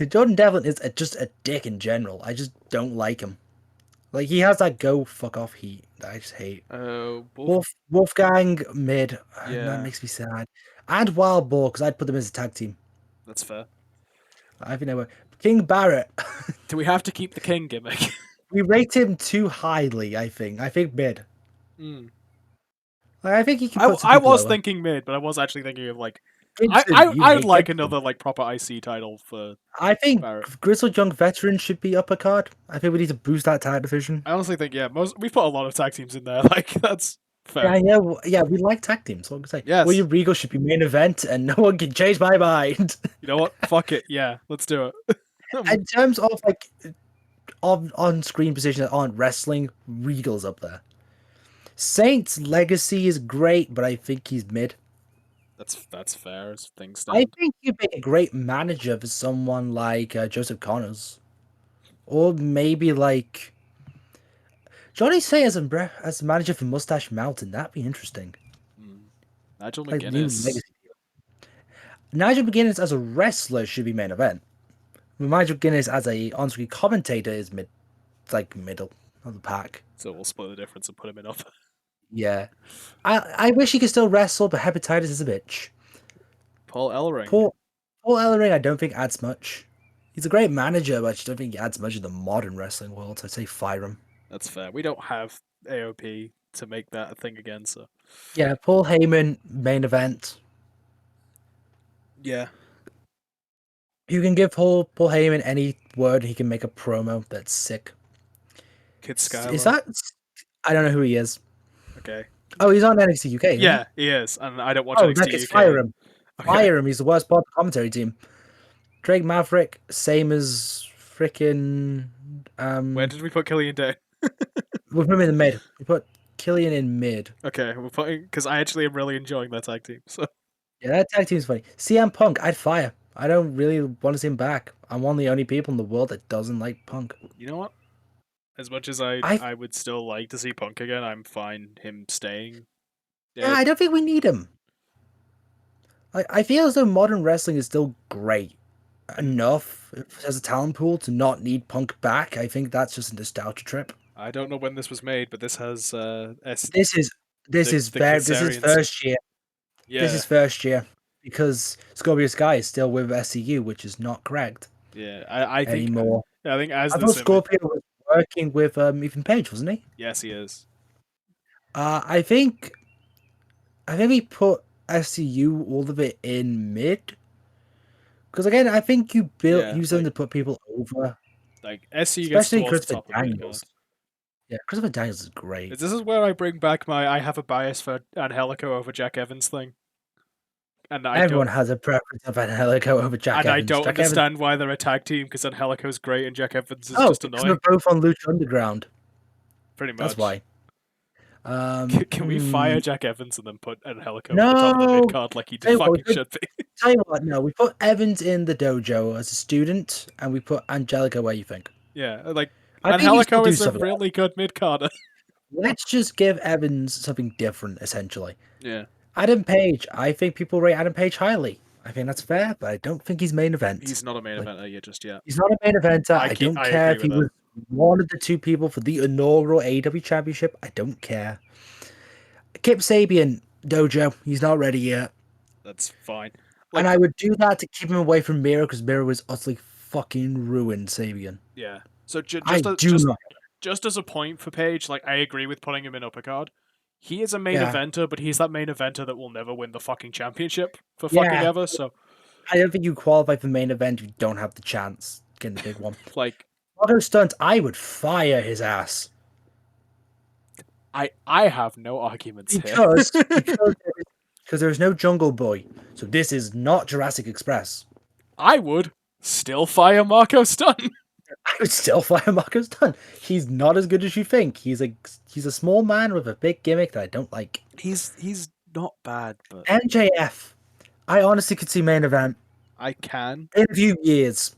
Jordan Devlin is just a dick in general. I just don't like him. Like he has that go fuck off heat that I just hate. Wolfgang mid. Yeah. That makes me sad. And Wild Boar because I'd put them as a tag team. That's fair. I think they were King Barrett. Do we have to keep the King gimmick? We rate him too highly. I think mid. I think he can. I was thinking mid, but I was actually thinking of like. I would like another like proper IC title for. I think Barrett. Grizzled Young Veteran should be upper card. I think we need to boost that tag division. I honestly think we put a lot of tag teams in there. Like that's. Fair. Yeah. We like tag teams. So I'm gonna say, Yes. William Regal should be main event, and no one can change my mind. You know what? Fuck it. Yeah, let's do it. In terms of like on-screen positions that aren't wrestling, Regal's up there. Saint's legacy is great, but I think he's mid. That's fair as things I stand. think you'd be a great manager for someone like Joseph Connors, or maybe like Johnny Saint as a manager for Mustache Mountain. That'd be interesting. Nigel Like new McGuinness. legacy. Nigel McGuinness as a wrestler should be main event. Nigel McGuinness as a on-screen commentator is like middle of the pack. So we'll split the difference and put him in up. Yeah, I wish he could still wrestle, but hepatitis is a bitch. Paul Ellering. Paul Ellering, I don't think adds much. He's a great manager, but I just don't think he adds much in the modern wrestling world. So I'd say fire him. That's fair. We don't have AOP to make that a thing again, so Yeah, Paul Heyman main event. yeah. You can give Paul Heyman any word, he can make a promo that's sick. Kid Skyler. Is that? I don't know who he is. Okay. Oh, he's on NXT UK. Yeah, he is, and I don't watch Oh, NXT Beckett, UK. fire him. Okay. Fire him. He's the worst part of the commentary team. Drake Maverick, same as freaking. Where did we put Killian Day? We put him in the mid. We put Killian in mid. Okay, we're putting because I actually am really enjoying that tag team. So Yeah, that tag team's funny. CM Punk, I'd fire. I don't really want to see him back. I'm one of the only people in the world that doesn't like Punk. you know what? As much as I would still like to see Punk again, I'm fine him staying. Yeah, I don't think we need him. I feel as though modern wrestling is still great enough as a talent pool to not need Punk back. I think that's just a nostalgia trip. I don't know when this was made, but this has This is Kazarians. first year. Yeah. This is first year because Scorpio Sky is still with SCU, which is not correct. Yeah, I think anymore. I think as I thought Scorpio was working with Ethan Page, wasn't he? Yes, he is. I think we put SCU all of it in mid. Because again, I think you use them to put people over. Like SCU Especially gets Christopher top of mid Daniels. Yeah, Christopher Daniels is great. This is where I bring back my I have a bias for Angelico over Jack Evans thing. And everyone has a preference of Angelico over Jack Evans. And I don't understand why they're a tag team because Angelico's great and Jack Evans is just annoying. They're both on Lucha Underground. Pretty much. That's why. Can we fire Jack Evans and then put Angelico at the top of the mid card like he fucking should be? Tell you what, no, we put Evans in the dojo as a student, and we put Angelico where you think. Yeah, like Angelico is a really good mid carder. Let's just give Evans something different, essentially. Yeah. Adam Page, I think people rate Adam Page highly. I think that's fair, but I don't think he's main event. He's not a main eventer yet, just yet. He's not a main eventer. I don't care if he was one of the two people for the inaugural AEW Championship. I don't care. Kip Sabian, dojo, he's not ready yet. That's fine. And I would do that to keep him away from Miro because Miro was utterly fucking ruined Sabian. Yeah. So just as a point for Page, like I agree with putting him in upper card. He is a main eventer, but he's that main eventer that will never win the fucking championship for fucking ever. So I don't think you qualify for main event if you don't have the chance getting the big one. Like Otto Stunt, I would fire his ass. I have no arguments because there's no Jungle Boy, so this is not Jurassic Express. I would still fire Marco Stunt. I would still fire Marco Stunt. He's not as good as you think. He's a small man with a big gimmick that I don't like. He's not bad, but MJF, I honestly could see main event. I can in a few years.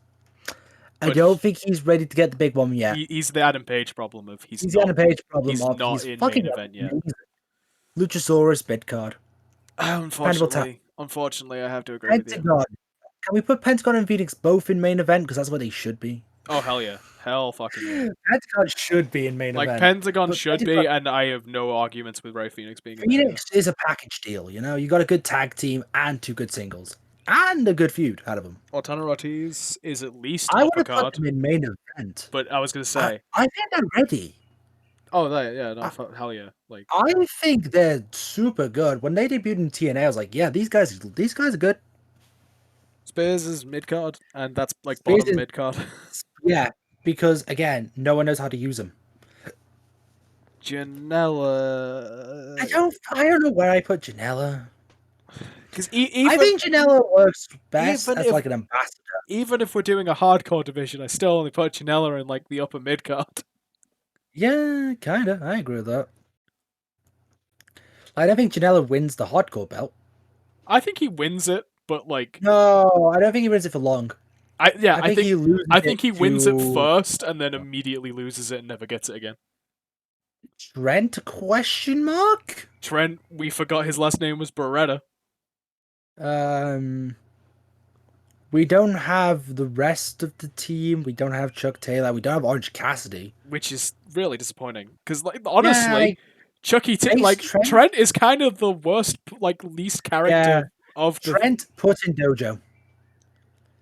I don't think he's ready to get the big one yet. He's the Adam Page problem of he's the Adam Page problem he's of not he's in fucking main event yet. Luchasaurus mid card. Unfortunately, I have to agree with you. Can we put Pentagon and Phoenix both in main event because that's where they should be? Oh hell yeah, hell fucking yeah. Pentagon should be in main event. Like Pentagon should be, and I have no arguments with Rey Fenix being. Phoenix is a package deal, you know. You got a good tag team and two good singles. And a good feud out of them. Ortana Ortiz is at least I would have put them in main event. But I was going to say... I think they're ready. Oh, hell yeah. Like I think they're super good. When they debuted in TNA, I was like, yeah, these guys are good. Spears is mid-card, and that's like bottom mid-card. Yeah, because, again, no one knows how to use them. Janela. I don't know where I put Janela. Because I think Janela works best even as if- like an ambassador. even if we're doing a hardcore division, I still only put Janela in like the upper mid card. Yeah, kinda. I agree with that. I don't think Janela wins the hardcore belt. I think he wins it, but like, No, I don't think he wins it for long. I think he loses. I think he wins it to first and then immediately loses it and never gets it again. Trent? Question mark. Trent, we forgot his last name was Beretta. We don't have the rest of the team. We don't have Chuck Taylor. We don't have Orange Cassidy, which is really disappointing. Because like honestly, Trent Trent is kind of the worst, like least character of the Trent put in Dojo.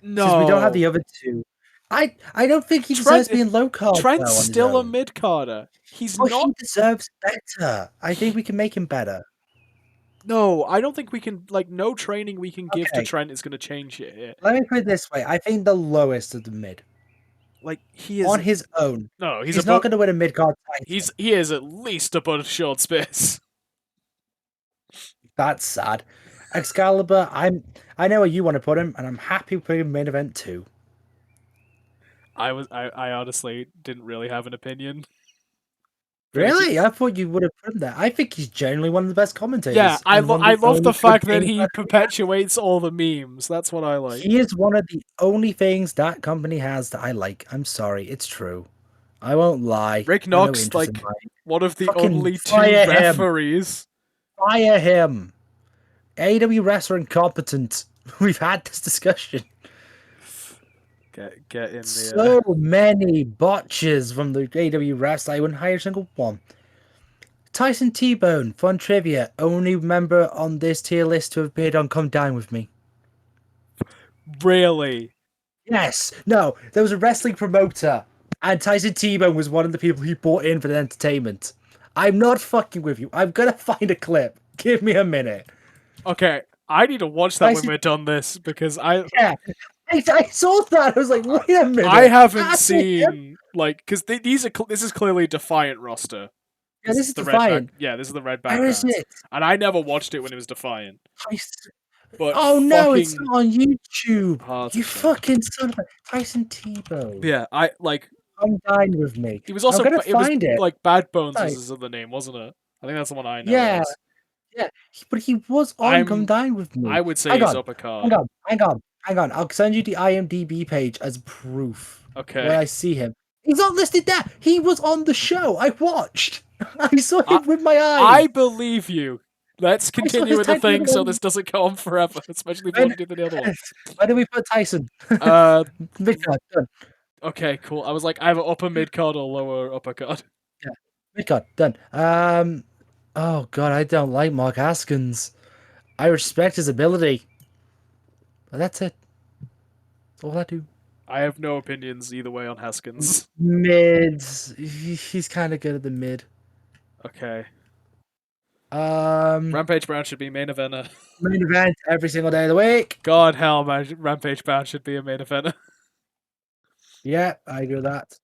No, Since we don't have the other two. I don't think he deserves being low card. Trent's still a mid carder. He's not. He deserves better. I think we can make him better. No, I don't think we can. Like, no training we can give to Trent is going to change it here. Let me put it this way: I think the lowest of the mid. Like he is on his own. No, he's not going to win a mid card title. He is at least above Short Space. That's sad. Excalibur, I know where you want to put him, and I'm happy putting him main event too. I honestly didn't really have an opinion. Really? I thought you would have put him there. I think he's genuinely one of the best commentators. Yeah, I love the fact that he perpetuates all the memes. That's what I like. He is one of the only things that company has that I like. I'm sorry, it's true. I won't lie. Rick Knox, like one of the only two referees. Fire him. AEW wrestler incompetent. We've had this discussion. Get in there. So many botches from the AEW wrestler. I wouldn't hire a single one. Tyson T-Bone, fun trivia. Only member on this tier list to have appeared on Come Dine With Me. Really? Yes. No, there was a wrestling promoter, and Tyson T-Bone was one of the people he brought in for the entertainment. I'm not fucking with you. I'm gonna find a clip. Give me a minute. Okay, I need to watch that when we're done this because I saw that. I was like, wait a minute. I haven't seen because this is clearly Defiant roster. Yeah, this is Defiant. This is the red background. Where is it? And I never watched it when it was Defiant. But oh no, it's not on YouTube. You fucking son of a Tyson T-Bone. Yeah, Come Dine With Me. He was also find it. Like Bad Bones was his other name, wasn't it? I think that's the one I know. Yeah. Yeah, but he was on Come Dine With Me. I would say he's upper card. Hang on. I'll send you the IMDb page as proof. Okay. Where I see him. He's not listed there. He was on the show. I watched. I saw him with my eyes. I believe you. Let's continue with the thing so this doesn't go on forever, especially if you want to do the other one. Where do we put Tyson? Mid-card, done. Okay, cool. I was like, I have an upper mid-card or lower upper card. Yeah, mid-card, done. Oh god, I don't like Mark Haskins. I respect his ability. But that's it. That's all I do. I have no opinions either way on Haskins. Mids. He's kind of good at the mid. Okay. Rampage Brown should be main eventer. Main event every single day of the week. God hell, man. Rampage Brown should be a main eventer. Yeah, I agree with that.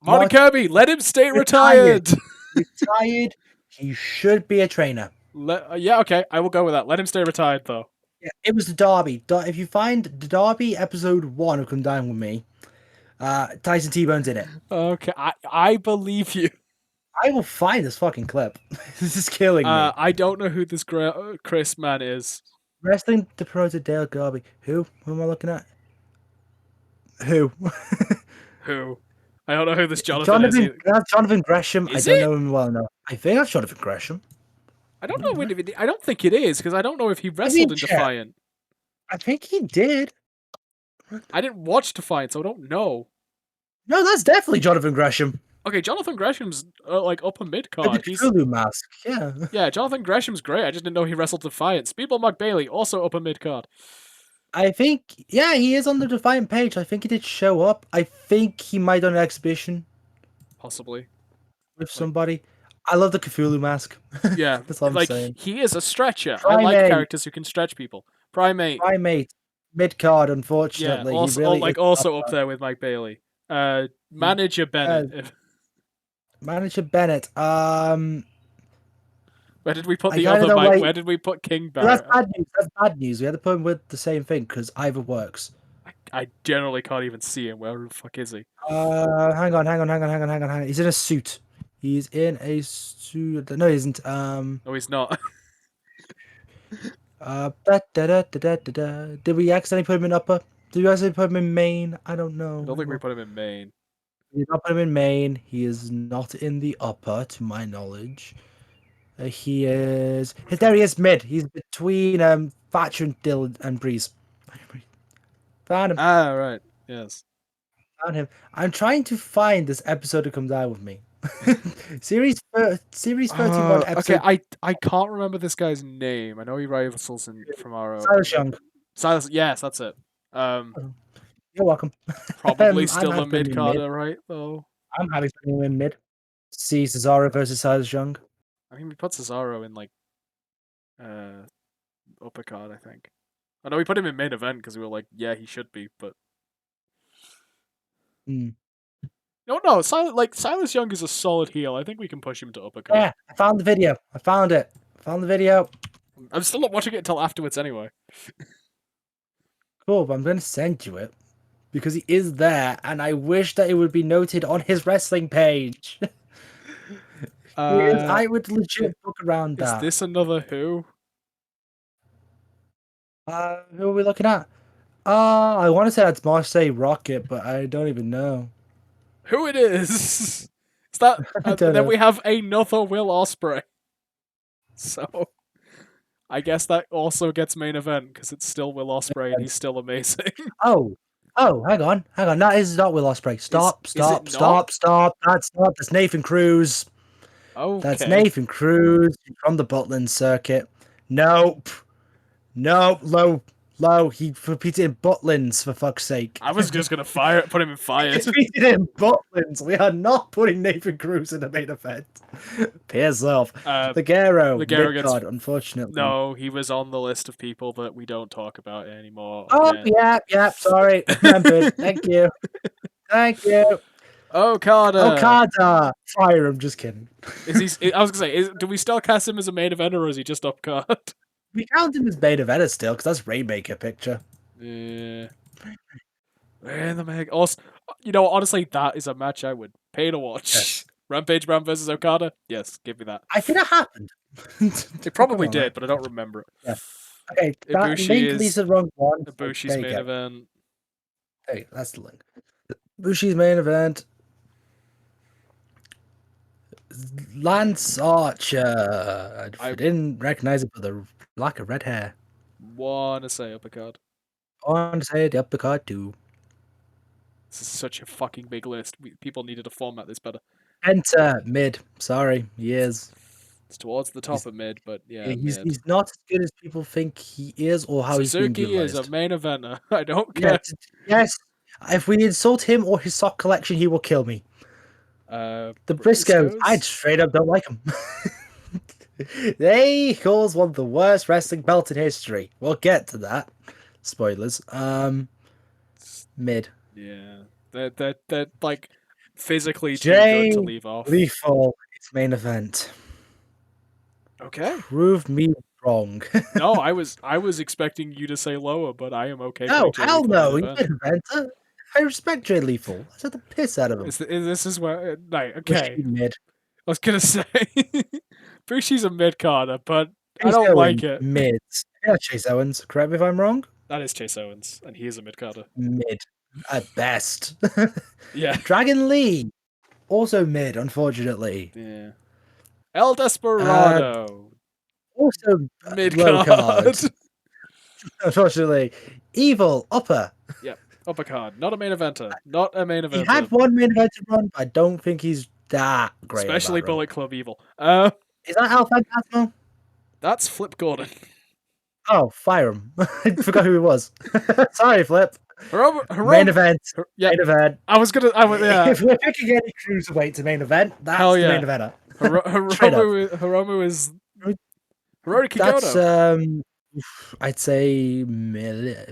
Marty Kirby, let him stay retired. Retired. He should be a trainer. Yeah, okay. I will go with that. Let him stay retired, though. Yeah, it was the Derby. If you find the Derby episode 1 of Come Dine With Me, Tyson T-Bone's in it. Okay, I believe you. I will find this fucking clip. This is killing me. I don't know who this Chris man is. Wrestling the Pros of Dale Garby. Who? Who am I looking at? Who? Who? I don't know who this Jonathan is. That's Jonathan Gresham. Is I don't know him well enough. I think that's Jonathan Gresham. I don't know when. I don't think it is because I don't know if he wrestled in Defiant. I think he did. I didn't watch Defiant, so I don't know. No, that's definitely Jonathan Gresham. Okay, Jonathan Gresham's like upper mid card. He's Cthulhu mask. Yeah. Yeah, Jonathan Gresham's great. I just didn't know he wrestled Defiant. Speedball Mark Bailey also upper mid card. I think, yeah, he is on the Defiant page. I think he did show up. I think he might on an exhibition. Possibly. With somebody. I love the Cthulhu mask. Yeah. That's what I'm saying. He is a stretcher. Primate. I like characters who can stretch people. Primate. Mid-card, unfortunately. Yeah, also up there with Mike Bailey. Manager Bennett. Manager Bennett. Where did we put I the kinda other don't Mike? like. Where did we put King That's Barrett? bad news. That's bad news. We had to put him with the same thing because either works. I generally can't even see him. Where the fuck is he? Hang on. He's in a suit. He's in a suit. No, he isn't. No, he's not. Did we accidentally put him in upper? Did we accidentally put him in main? I don't I know. don't think Hang we on. put him in main. We did not put him in main. He is not in the upper, to my knowledge. He is. There he is, mid. He's between Thatcher and Dylan and Breeze. Found him. Ah, right. Yes. Found him. I'm trying to find this episode that comes out with me. series 31 episode. Okay, I can't remember this guy's name. I know he rivals in from our Silas Young. Silas. Yes, that's it. You're welcome. Probably I'm still happy a putting him mid in mid. carder, right? Though. I'm happy putting him in mid. See Cesaro versus Silas Young. I mean, we put Cesaro in like upper card. I think. I know we put him in main event because we were like, yeah, he should be, but Hmm. no. Silas Young is a solid heel. I think we can push him to upper card. Yeah, I found the video. I found it. Found the video. I'm still not watching it until afterwards anyway. Cool, but I'm going to send you it because he is there, and I wish that it would be noted on his wrestling page. I would legit book around Is that. this another who? Who are we looking at? I want to say that's Marseille Rocket, but I don't even know. Who it is? Is that? I don't then know. we have another Will Ospreay. So, I guess that also gets main event because it's still Will Ospreay and he's still amazing. Oh, hang on. That is not Will Ospreay. Stop. That's Nathan Cruz. Okay. That's Nathan Cruz from the Butland circuit. Nope. Low. He repeated in Butlins, for fuck's sake. I was just gonna put him in fire. He repeated in Butlins. We are not putting Nathan Cruz in the main event. Piss off. Ligero mid-card, unfortunately. No, he was on the list of people that we don't talk about anymore. Oh, again. yeah, sorry. Remembered. Thank you. Okada. Fire him, just kidding. Is he? I was gonna say, do we still cast him as a main event or is he just up card? We count him as main event still, because that's Rainmaker picture. Yeah. Man, the Meg. Also, you know, honestly, that is a match I would pay to watch. Yes. Rampage Brown versus Okada? Yes, give me that. I think it happened. It probably did, but I don't remember it. Yeah. Okay, that Ibushi link leads to the wrong one. Ibushi's main event. Hey, that's the link. Ibushi's main event. Lance Archer. I didn't recognize it for the lack of red hair. Wanna say uppercut. I want to say the uppercut too. This is such a fucking big list. People needed to format this better. Enter mid. Sorry, he is. It's towards the top of mid, but yeah, he's not as good as people think he is, or how he's being Suzuki utilized. is a main eventer. I don't care. Yes. If we insult him or his sock collection, he will kill me. The Briscoes, I straight up don't like them. They cause one of the worst wrestling belts in history. We'll get to that. Spoilers. Mid. Yeah. They're like physically too good to leave off. Lethal, its main event. Okay. Prove me wrong. No, I was expecting you to say lower, but I am okay. No, hell no. He's an eventer. I respect Jay Lethal. I said the piss out of him. This is where right, okay. Mid. I was gonna say Bushi's a mid carder, but I don't like it. Mid. Yeah, Chase Owens. Correct me if I'm wrong. That is Chase Owens, and he is a mid carder. Mid. At best. Yeah. Dragon Lee. Also mid, unfortunately. Yeah. El Desperado. Also mid card. Unfortunately. Evil, upper. Yep. Upper card. Not a main eventer. Not a main eventer. He had one main eventer run, but I don't think he's that great. Especially Bullet Club Evil. Is that Al Fantasmo? That's Flip Gordon. Oh, fire him. I forgot who he was. Sorry, Flip. Main event. Yeah. Main event. Yeah. If we're picking any cruiserweight to main event, that's the main eventer. Hiromu is Hiroki Kikoto. That's I'd say mid.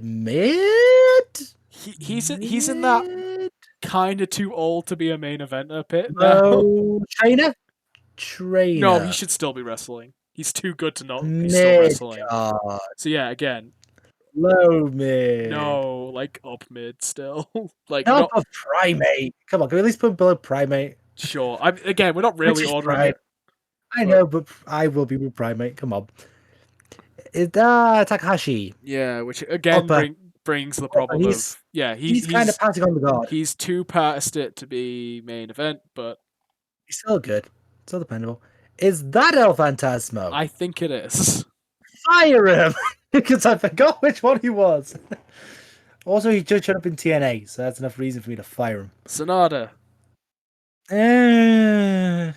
He's in that kind of too old to be a main eventer pit now. No, trainer. No, he should still be wrestling. He's too good to not be still Mid wrestling. card. So yeah, again, Low mid. no, like up mid still. Like Not not a primate. Come on, can we at least put below primate? sure. Again, we're not Which really is ordering prime. it. I know, but I will be with primate. Come on. Takahashi. Yeah, which again Upper. brings the problem He's- of yeah, He's kind of passing on the guard. he's too past it to be main event, but He's still good. Still dependable. Is that El Phantasmo? I think it is. Fire him! Because I forgot which one he was. Also, he just showed up in TNA, so that's enough reason for me to fire him. Sonata. I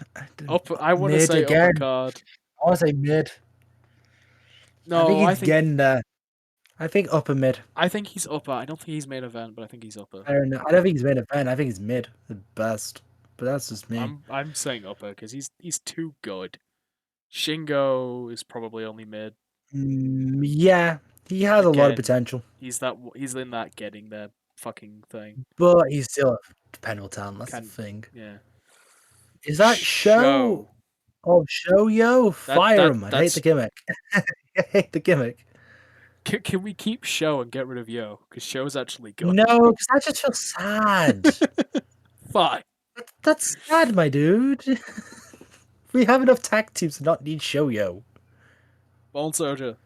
I want to Mid say again. upper card. want to say mid. No, I think he's getting there. I think upper mid. I think he's upper. I don't think he's main event, but I think he's upper. I don't know. I don't think he's main event. I think he's mid at best. But that's just me. I'm saying upper because he's too good. Shingo is probably only mid. Yeah, he has a lot Again, of potential. He's in that getting there fucking thing. But he's still a dependable talent. That's the thing. Yeah. Is that show? Oh, show yo! Fire him! I hate the gimmick. I hate the gimmick. Can we keep Show and get rid of Yo? Because Show's actually good. No, because I just feel sad. Fine. That's sad, my dude. We have enough tag teams to not need show yo. Bone Soldier.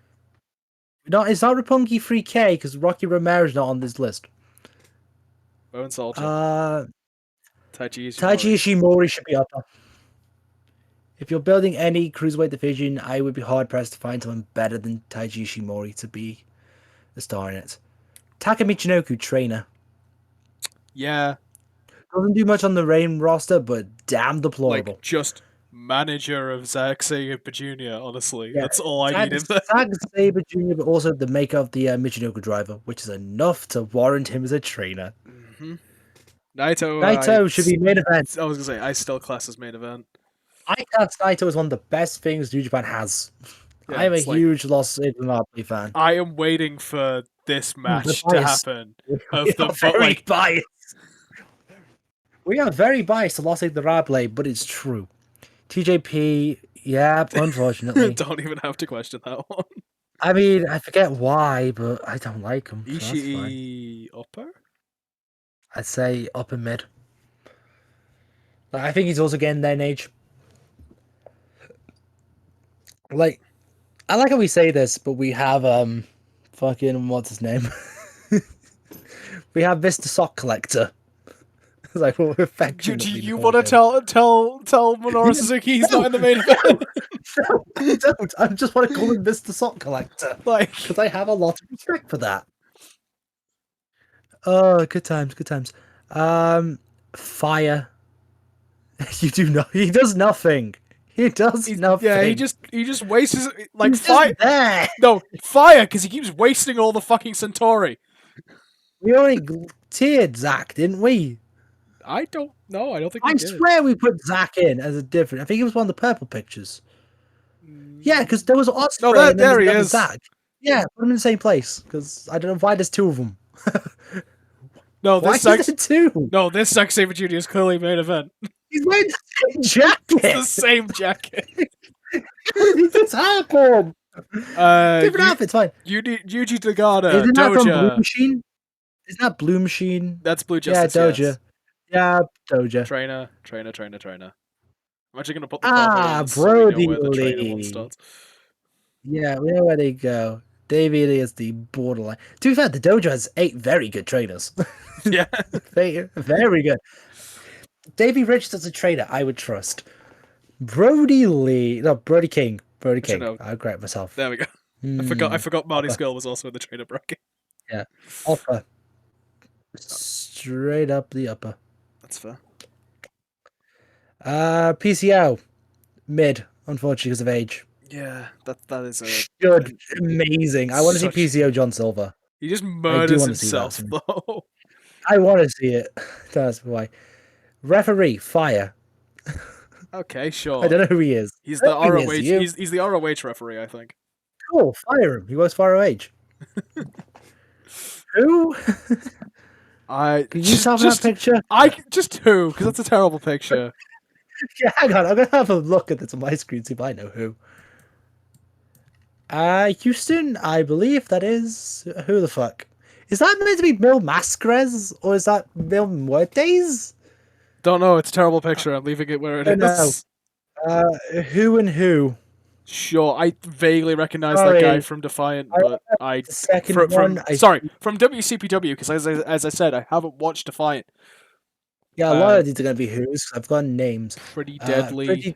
No, it's not Roppongi 3K because Rocky Romero's not on this list. Bone Soldier. Taiji Ishimori should be up there. If you're building any cruiserweight division, I would be hard pressed to find someone better than Taiji Ishimori to be the star in it. Taka Michinoku, trainer. Yeah. Doesn't do much on the Reign roster, but damn deplorable. Like, just manager of Zack Sabre Jr., honestly. Yeah, that's all I need him there. Zack Sabre Jr., but also the maker of the Michinoku driver, which is enough to warrant him as a trainer. Mm-hmm. Naito should be main event. I was going to say, I still class as main event. I class Naito as one of the best things New Japan has. Yeah, I'm a huge Lost Monopoly fan. I am waiting for this match to happen. Biased. We are very biased to Lost Monopoly, but it's true. TJP, yeah, unfortunately. Don't even have to question that one. I mean, I forget why, but I don't like him. Ishii upper? I'd say upper mid. I think he's also getting there in age. Like, I like how we say this, but we have fucking what's his name? We have Mr. Sock Collector. It's like, well, do you want to tell Minoru Suzuki he's not in the main event? No, I don't. I just want to call him Mr. Sock Collector, like, because I have a lot of respect for that. Oh, good times, good times. Fire. You do not. He does nothing. He does nothing. Yeah, he just wastes like He's fire. There. No, fire because he keeps wasting all the fucking Centauri. We already tiered Zack, didn't we? I don't know. I don't think. I swear we put Zack in as a different. I think it was one of the purple pictures. Yeah, because there was Osprey. No, there he is. Zack. Yeah, put him in the same place because I don't know why there's two of them. No, why is there two? No, this Zack Sabre Jr. is clearly main event. He's wearing the same jacket. It's the same jacket. It's happened. Different outfits, fine. Yuji Nagata, Isn't that from Blue Doja. Machine? Isn't that Blue Machine? That's Blue Justice. Yeah, Doja. Yes. Yeah, Doja. Trainer. I'm actually gonna put the Brody where the trainer one Lee. starts. Yeah, we know where they go. David is the borderline. To be fair, the dojo has 8 very good trainers. Yeah, very good. Davey Richards as a trainer, I would trust. Brody King. I'll correct myself. there we go. I forgot Marty Skull was also in the trainer bracket. Yeah, upper. Straight up the upper. That's fair. PCO mid, unfortunately because of age. Yeah, that is a good, amazing. I want to see PCO John Silver. He just murders himself that though. I want to see it. That's why. Referee Fire. Okay, sure. I don't know who he is. He's the ROH. He's the ROH referee, I think. Cool, fire him. He works for ROH. Who? Can you tell me that picture? Just who? Because that's a terrible picture. Yeah, hang on. I'm gonna have a look at this on my screen, see if I know who. Houston, I believe that is who the fuck. Is that meant to be Mil Mascares or is that Mil Muertes? Don't know. It's a terrible picture. I'm leaving it where it I don't is. know. Who and who? Sure, I vaguely recognize that Sorry. guy from Defiant, but The second from one. from WCPW because as I said, I haven't watched Defiant. Yeah, a lot of these are gonna be who's. I've got names. Pretty Deadly.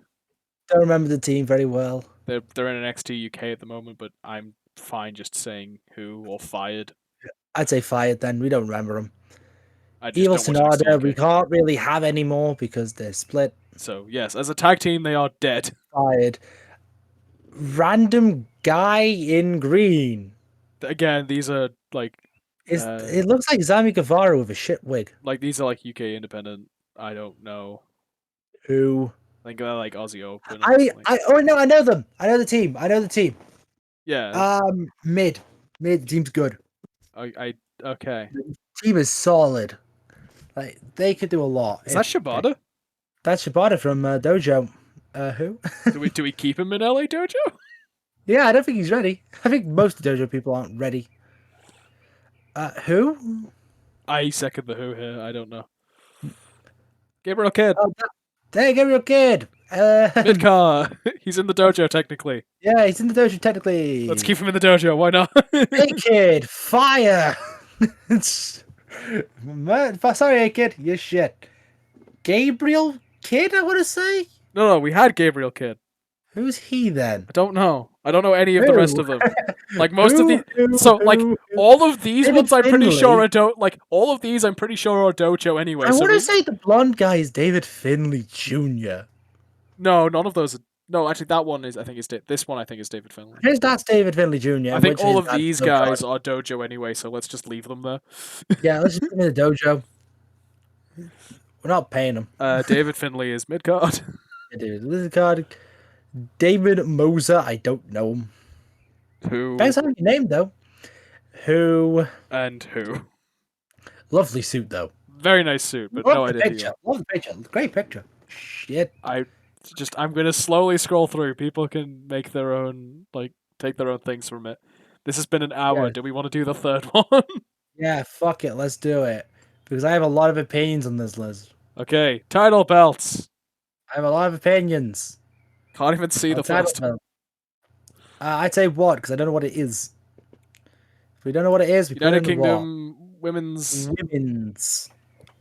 Don't remember the team very well. They're in NXT UK at the moment, but I'm fine just saying who or Fired. I'd say Fired then. We don't remember them. I just Evil don't watch NXT Sonata, UK. we can't really have anymore because they're split. So yes, as a tag team, they are dead. Fired. Random guy in green. Again, these are like It looks like Zami Guevara with a shit wig. like these are like UK independent. I don't know. Who? I think they're like Aussie Open. Oh no, I know them. I know the team. Yeah. Mid. The team's good. I okay. The team is solid. Like they could do a lot. Is that Shibata? That's Shibata from Dojo. Who? do we keep him in LA Dojo? Yeah, I don't think he's ready. I think most Dojo people aren't ready. Who? I second the who here. I don't know. Gabriel Kidd. Hey, Gabriel Kidd. Midcar. He's in the dojo technically. Yeah, he's in the dojo technically. Let's keep him in the dojo. Why not? Hey, Kid. Fire. Sorry, hey, Kid. You're shit. Gabriel Kidd, I want to say? No, we had Gabriel Kidd. Who's he then? I don't know. I don't know any of the rest of them. Like most of the who? all of these David ones I'm pretty Finlay. sure are all of these I'm pretty sure are dojo anyway. I want to say the blonde guy is David Finlay Jr. No, none of those are, no, actually that one is this one I think is David Finlay. That's David Finlay Jr. I think all of these guys are dojo anyway, so let's just leave them there. Yeah, let's just put them in the dojo. We're not paying them. David Finlay is mid-card. Mid-card. David Moser, I don't know him. Who? Depends on your name, though. Who? And who? Lovely suit, though. Very nice suit, but no idea who you are. Love the picture. Great picture. Shit. I'm gonna slowly scroll through. People can make their own, take their own things from it. This has been an hour. Yeah. Do we want to do the third one? Yeah, fuck it. Let's do it. Because I have a lot of opinions on this list. Okay, title belts. I have a lot of opinions. Can't even see the first. I'd say what, because I don't know what it is. If we don't know what it is, we United put it in Kingdom women's.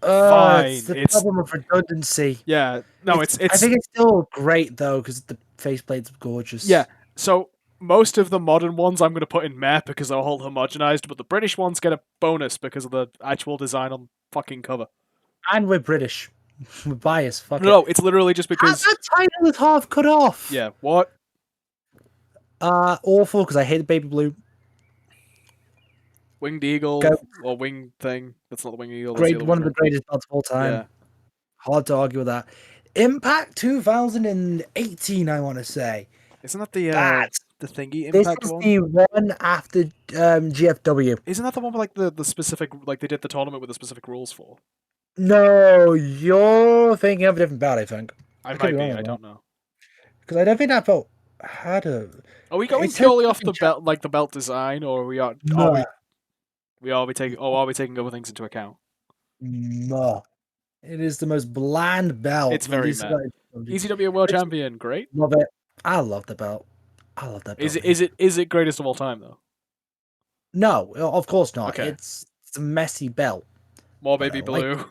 Fine. It's the problem of redundancy. Yeah, no, it's. I think it's still great though because the faceplate's gorgeous. Yeah, so most of the modern ones I'm going to put in meh because they're all homogenized, but the British ones get a bonus because of the actual design on fucking cover. And we're British. We're biased. Fuck No, it's literally just because that title is half cut off. Yeah, what? Awful because I hate the baby blue. Winged Eagle or Wing thing. That's not the Winged Eagle. Great, one of the greatest belts of all time. Yeah. Hard to argue with that. Impact 2018, I want to say. Isn't that the thingy Impact this is one? the one after GFW. Isn't that the one with the specific, like they did the tournament with the specific rules for? No, you're thinking of a different belt, I think. I might be, I don't know. Because I don't think that belt had a... Are we going purely off the belt, like the belt design, or are we taking other things into account? No. It is the most bland belt. It's very meh. ECW World Champion, great. Love it. I love the belt. I love that belt. Is it greatest of all time though? No, of course not. Okay. It's a messy belt. More baby blue.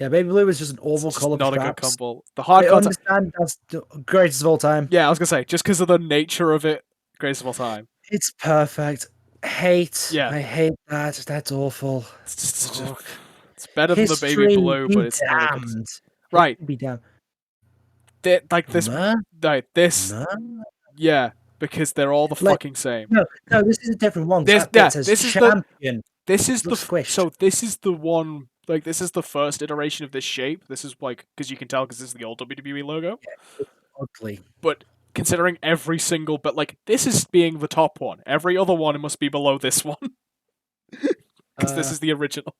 Yeah, baby blue is just an awful color. Not a good combo. The I hardcore. understand that's the greatest of all time. Yeah, I was gonna say just because of the nature of it, greatest of all time. It's perfect. Hate. Yeah, I hate that. That's awful. It's better than the baby blue, but it's damned. Right. Be damned. Yeah, because they're all the fucking same. No, this is a different one. This is champion. This is the squished. So this is the one. Like this is the first iteration of this shape. This is like because you can tell because this is the old WWE logo. Yeah, it's ugly. But considering every single, but like this is being the top one. Every other one must be below this one because this is the original.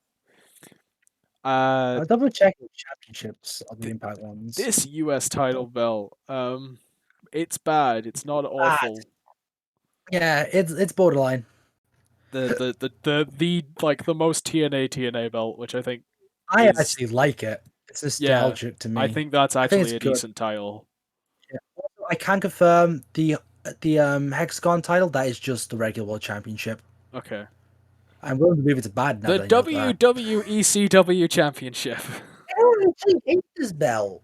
I'll double check the championships on the Impact ones. This US title belt, it's bad. It's not awful. Yeah, it's borderline. The like the most TNA belt, which I think I is, actually like it. It's nostalgic to me. I think that's I think actually it's a good. decent title. Yeah. Also, I can confirm the Hexagon title. That is just the regular World Championship. Okay. I'm willing to believe it's bad now. The that I know that. WWECW Championship. I don't actually hate this belt.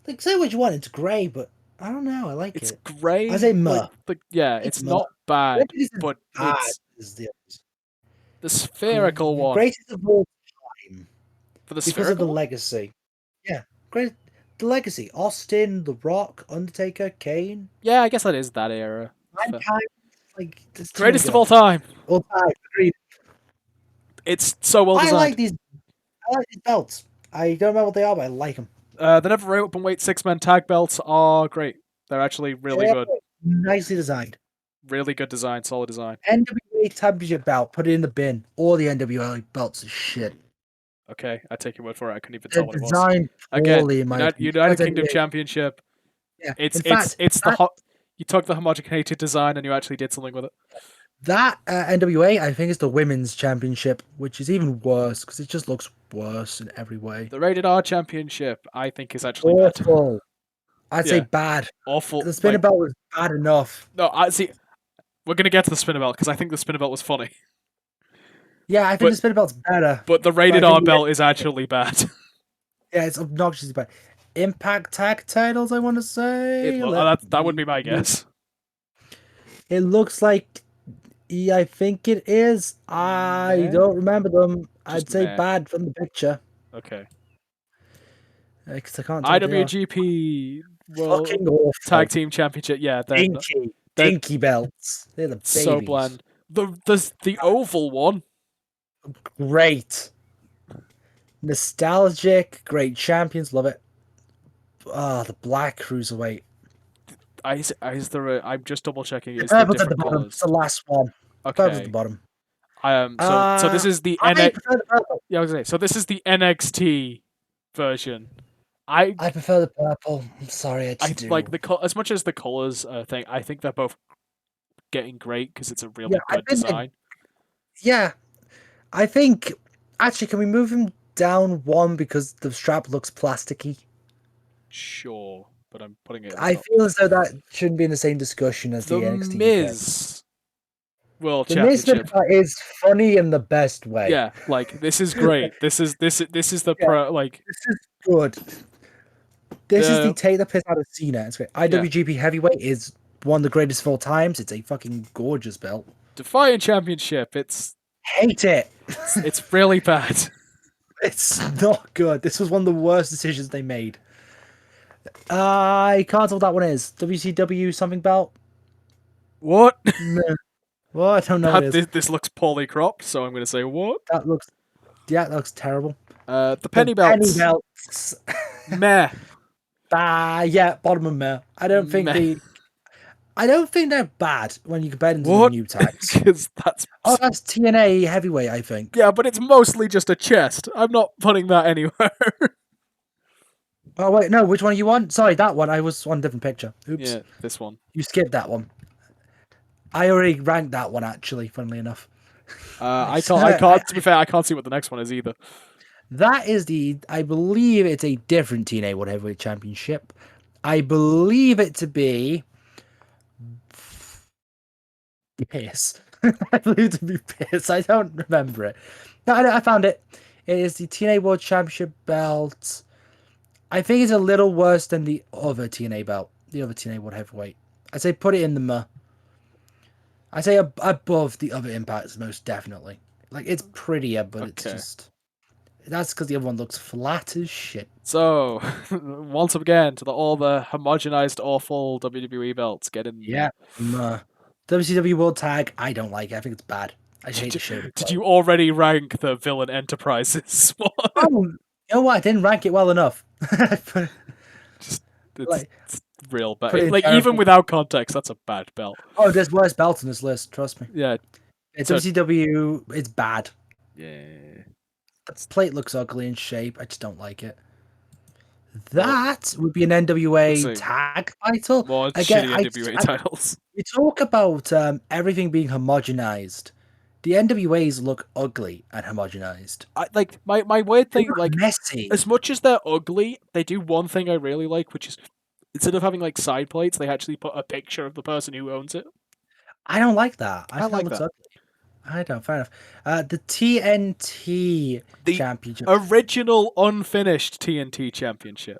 Like, say what you want, it's grey, but I don't know. I like It's it. great. I say meh. Yeah, it's not bad, but bad it's is the the spherical one. greatest of all time For the because of the spherical one? legacy. Yeah, great. The legacy: Austin, The Rock, Undertaker, Kane. Yeah, I guess that is that era. Mankind, like Greatest of all time. All time, agreed. It's so well I designed. like these belts. I don't know what they are, but I like them. The Never Open Weight 6-man tag belts are great. They're actually really good. Nicely designed. Really good design, solid design. NWA Championship belt, put it in the bin. All the NWA belts are shit. Okay, I take your word for it. I couldn't even tell what it was. Designed poorly, Again, in my opinion. United Kingdom Championship. Yeah, It's you took the homogeneated design and you actually did something with it. That NWA, I think, is the women's championship, which is even worse because it just looks worse in every way. The Rated R Championship, I think, is actually awful. I'd say Yeah. bad. Awful. The spinner belt was bad enough. No, I see. We're gonna get to the spinner belt because I think the spinner belt was funny. Yeah, I think the spinner belt's better. But the Rated R belt is actually bad. Yeah, it's obnoxiously bad. Impact tag titles, I want to say. That would be my guess. It looks like, I think it is. I don't remember them. I'd say bad from the picture. Okay. Because I can't. IWGP World Tag Team Championship. Yeah, dinky belts. They're the babies. So bland. The oval one. Great. Nostalgic. Great champions. Love it. The black cruiserweight. I'm just double checking. Is there different colors? It's the last one. Okay. Purple's the bottom. So this is the Yeah, I was gonna say. So this is the NXT version. I prefer the purple. I'm sorry, I do. Like as much as the colors thing. I think they're both getting great because it's a really good design. Yeah, I think. Actually, can we move him down one because the strap looks plasticky? Sure, but I'm putting it. I feel as though that shouldn't be in the same discussion as the NXT. Miz World the Championship Miz is funny in the best way. Yeah, like this is great. This is the This is good. This is the take the piss out of Cena. It's great. IWGP Heavyweight is one of the greatest of all times. It's a fucking gorgeous belt. Defiant Championship. Hate it. It's really bad. It's not good. This was one of the worst decisions they made. I can't tell what that one is. WCW something belt? What? Well, I don't know what it is. This looks poorly cropped, so I'm going to say what? That looks terrible. The penny belts. Penny belts. Meh. Yeah, bottom of meh. I don't think they're bad when you compare them to the new tags. Because that's TNA heavyweight, I think. Yeah, but it's mostly just a chest. I'm not putting that anywhere. Oh wait, no. Which one you want? Sorry, that one. I was on a different picture. Oops. Yeah, this one. You skipped that one. I already ranked that one actually. Funnily enough. I can't. To be fair, I can't see what the next one is either. That is I believe it's a different TNA World Heavyweight Championship. I believe it to be Pierce. I believe it to be Pierce. I don't remember it. No, I found it. It is the TNA World Championship belt. I think it's a little worse than the other TNA belt. The other TNA World Heavyweight. I say put it in the meh. I say above the other Impacts, most definitely. Like, it's prettier, but it's just... That's because the other one looks flat as shit. So, once again, to all the homogenized, awful WWE belts, get in there. Yeah. WCW World Tag, I don't like it. I think it's bad. I hate the show. Did you already rank the Villain Enterprises one? Oh, you know what? I didn't rank it well enough. It's real bad. Like, even without context, that's a bad belt. Oh, there's worse belts on this list, trust me. Yeah. It's WCW, it's bad. Yeah. The plate looks ugly in shape. I just don't like it. That would be an NWA tag title. More Again, shitty NWA titles. we talk about everything being homogenized. The NWAs look ugly and homogenized. My weird They thing, look like, messy. as much as they're ugly, they do one thing I really like, which is instead of having like side plates, they actually put a picture of the person who owns it. I don't like that. I think like that looks that. ugly. I don't. Fair enough. The TNT The Championship. Original unfinished TNT Championship.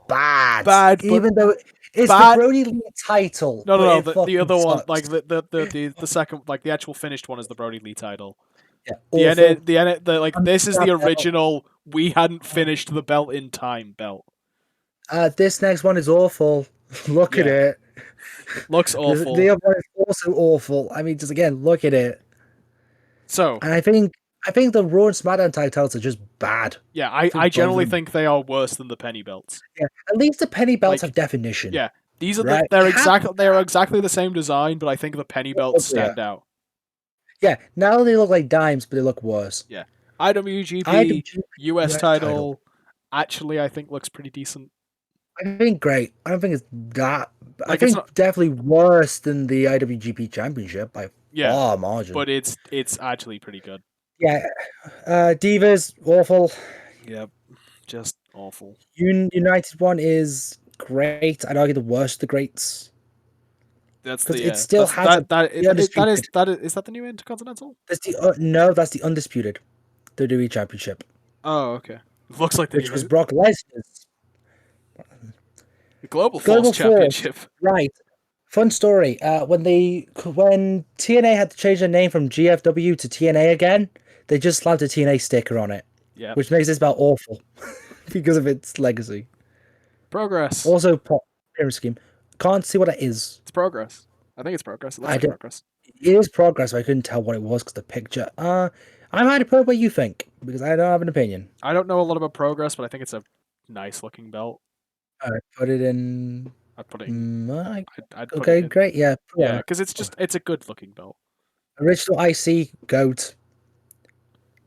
Bad. Even though it's the Brody Lee title. No. The other one, like the second, like the actual finished one, is the Brody Lee title. Yeah, this is the original. We hadn't finished the belt in time belt. This next one is awful. Look at it. Looks awful. The other one is also awful. I mean, just again, look at it. So, and I think the Raw and SmackDown titles are just bad. Yeah, I generally think they are worse than the penny belts. Yeah, at least the penny belts have definition. Yeah, these are they're exactly the same design, but I think the penny belts stand out. Yeah, now they look like dimes, but they look worse. Yeah, IWGP US title actually I think looks pretty decent. I think great. I don't think it's that. I think it's definitely worse than the IWGP Championship by far margin. But it's actually pretty good. Yeah, Divas awful. Yep, just awful. United one is great. I'd argue the worst of the greats. That's the it still has is that the new Intercontinental? That's that's the undisputed WWE Championship. Oh, okay. Looks like which was Brock Lesnar's. The Global Force Championship. Right. Fun story. When TNA had to change their name from GFW to TNA again, they just slapped a TNA sticker on it. Yeah. Which makes this belt awful because of its legacy. Progress. Also, pyramid scheme. Can't see what it is. It's Progress. I think it's Progress. It looks like Progress. It is Progress, but I couldn't tell what it was because the picture. I might have heard what you think because I don't have an opinion. I don't know a lot about Progress, but I think it's a nice looking belt. I put it in. I'd put it in. Okay, great. Yeah. Yeah, because it's a good looking belt. Original IC GOAT.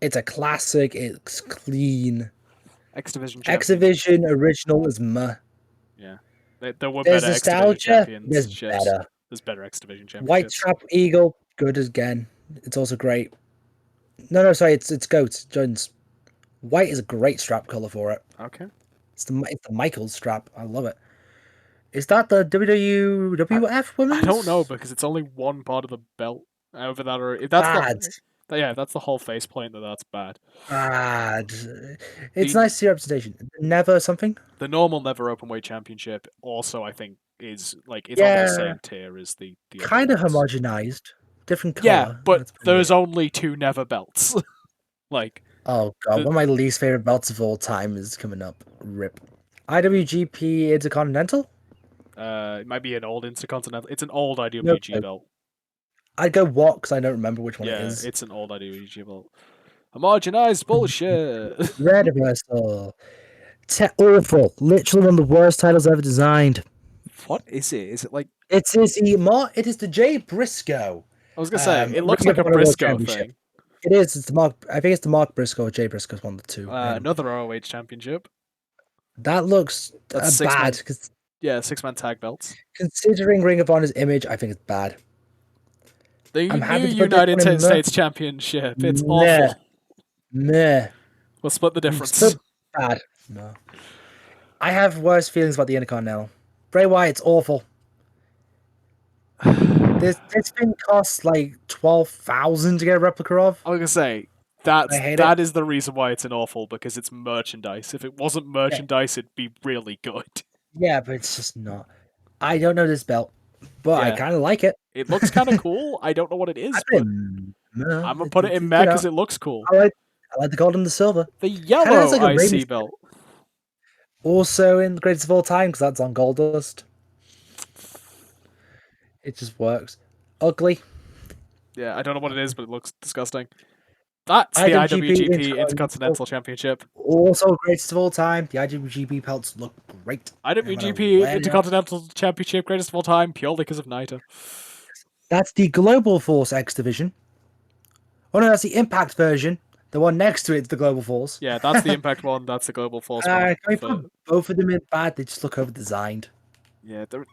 It's a classic. It's clean. X Division original is meh. Yeah. There were better nostalgia. There's better X Division championships. White Strap Eagle, good again. It's also great. No, sorry, it's GOAT Jones. White is a great strap color for it. Okay. It's the Michaels strap. I love it. Is that the WWF women's? I don't know because it's only one part of the belt. Over that, or if that's that's the whole faceplate that's bad. Bad. It's nice to see representation. Never something. The normal Never Openweight Championship also I think is like it's on the same tier as the kind of homogenized, different color. Yeah, but there's only 2 Never belts. Like oh god, one of my least favorite belts of all time is coming up. Rip. IWGP Intercontinental. It might be an old Intercontinental. It's an old IWG belt. I'd go what because I don't remember which one it is. Yeah, it's an old IWG belt. Homogenized bullshit. Red Reversal. Awful. Literally one of the worst titles ever designed. What is it? Is it like it is the Jay Briscoe. I was gonna say it looks like a Briscoe thing. It is. It's the Mark. I think it's the Mark Briscoe or Jay Briscoe's one of the two. Another ROH championship. That looks bad because 6-man tag belts. Considering Ring of Honor's image, I think it's bad. The new United States Championship. It's awful. Meh. We'll split the difference. Bad. No. I have worse feelings about the Intercontinental. Bray Wyatt's awful. This thing costs like 12,000 to get a replica of. I was gonna say that is the reason why it's an awful because it's merchandise. If it wasn't merchandise, it'd be really good. Yeah, but it's just not. I don't know this belt, but I kind of like it. It looks kind of cool. I don't know what it is, but I'm gonna put it in meh because it looks cool. I like the gold and the silver. The yellow IC belt. Also in the greatest of all time because that's on Goldust. It just works. Ugly. Yeah, I don't know what it is, but it looks disgusting. That's the IWGP Intercontinental Championship. Also greatest of all time. The IWGP belts look great. IWGP Intercontinental Championship, greatest of all time, purely because of Naito. That's the Global Force X Division. Oh no, that's the Impact version. The one next to it's the Global Force. Yeah, that's the Impact one. That's the Global Force one. Can we for- put both of them in bad? They just look overdesigned. Yeah, there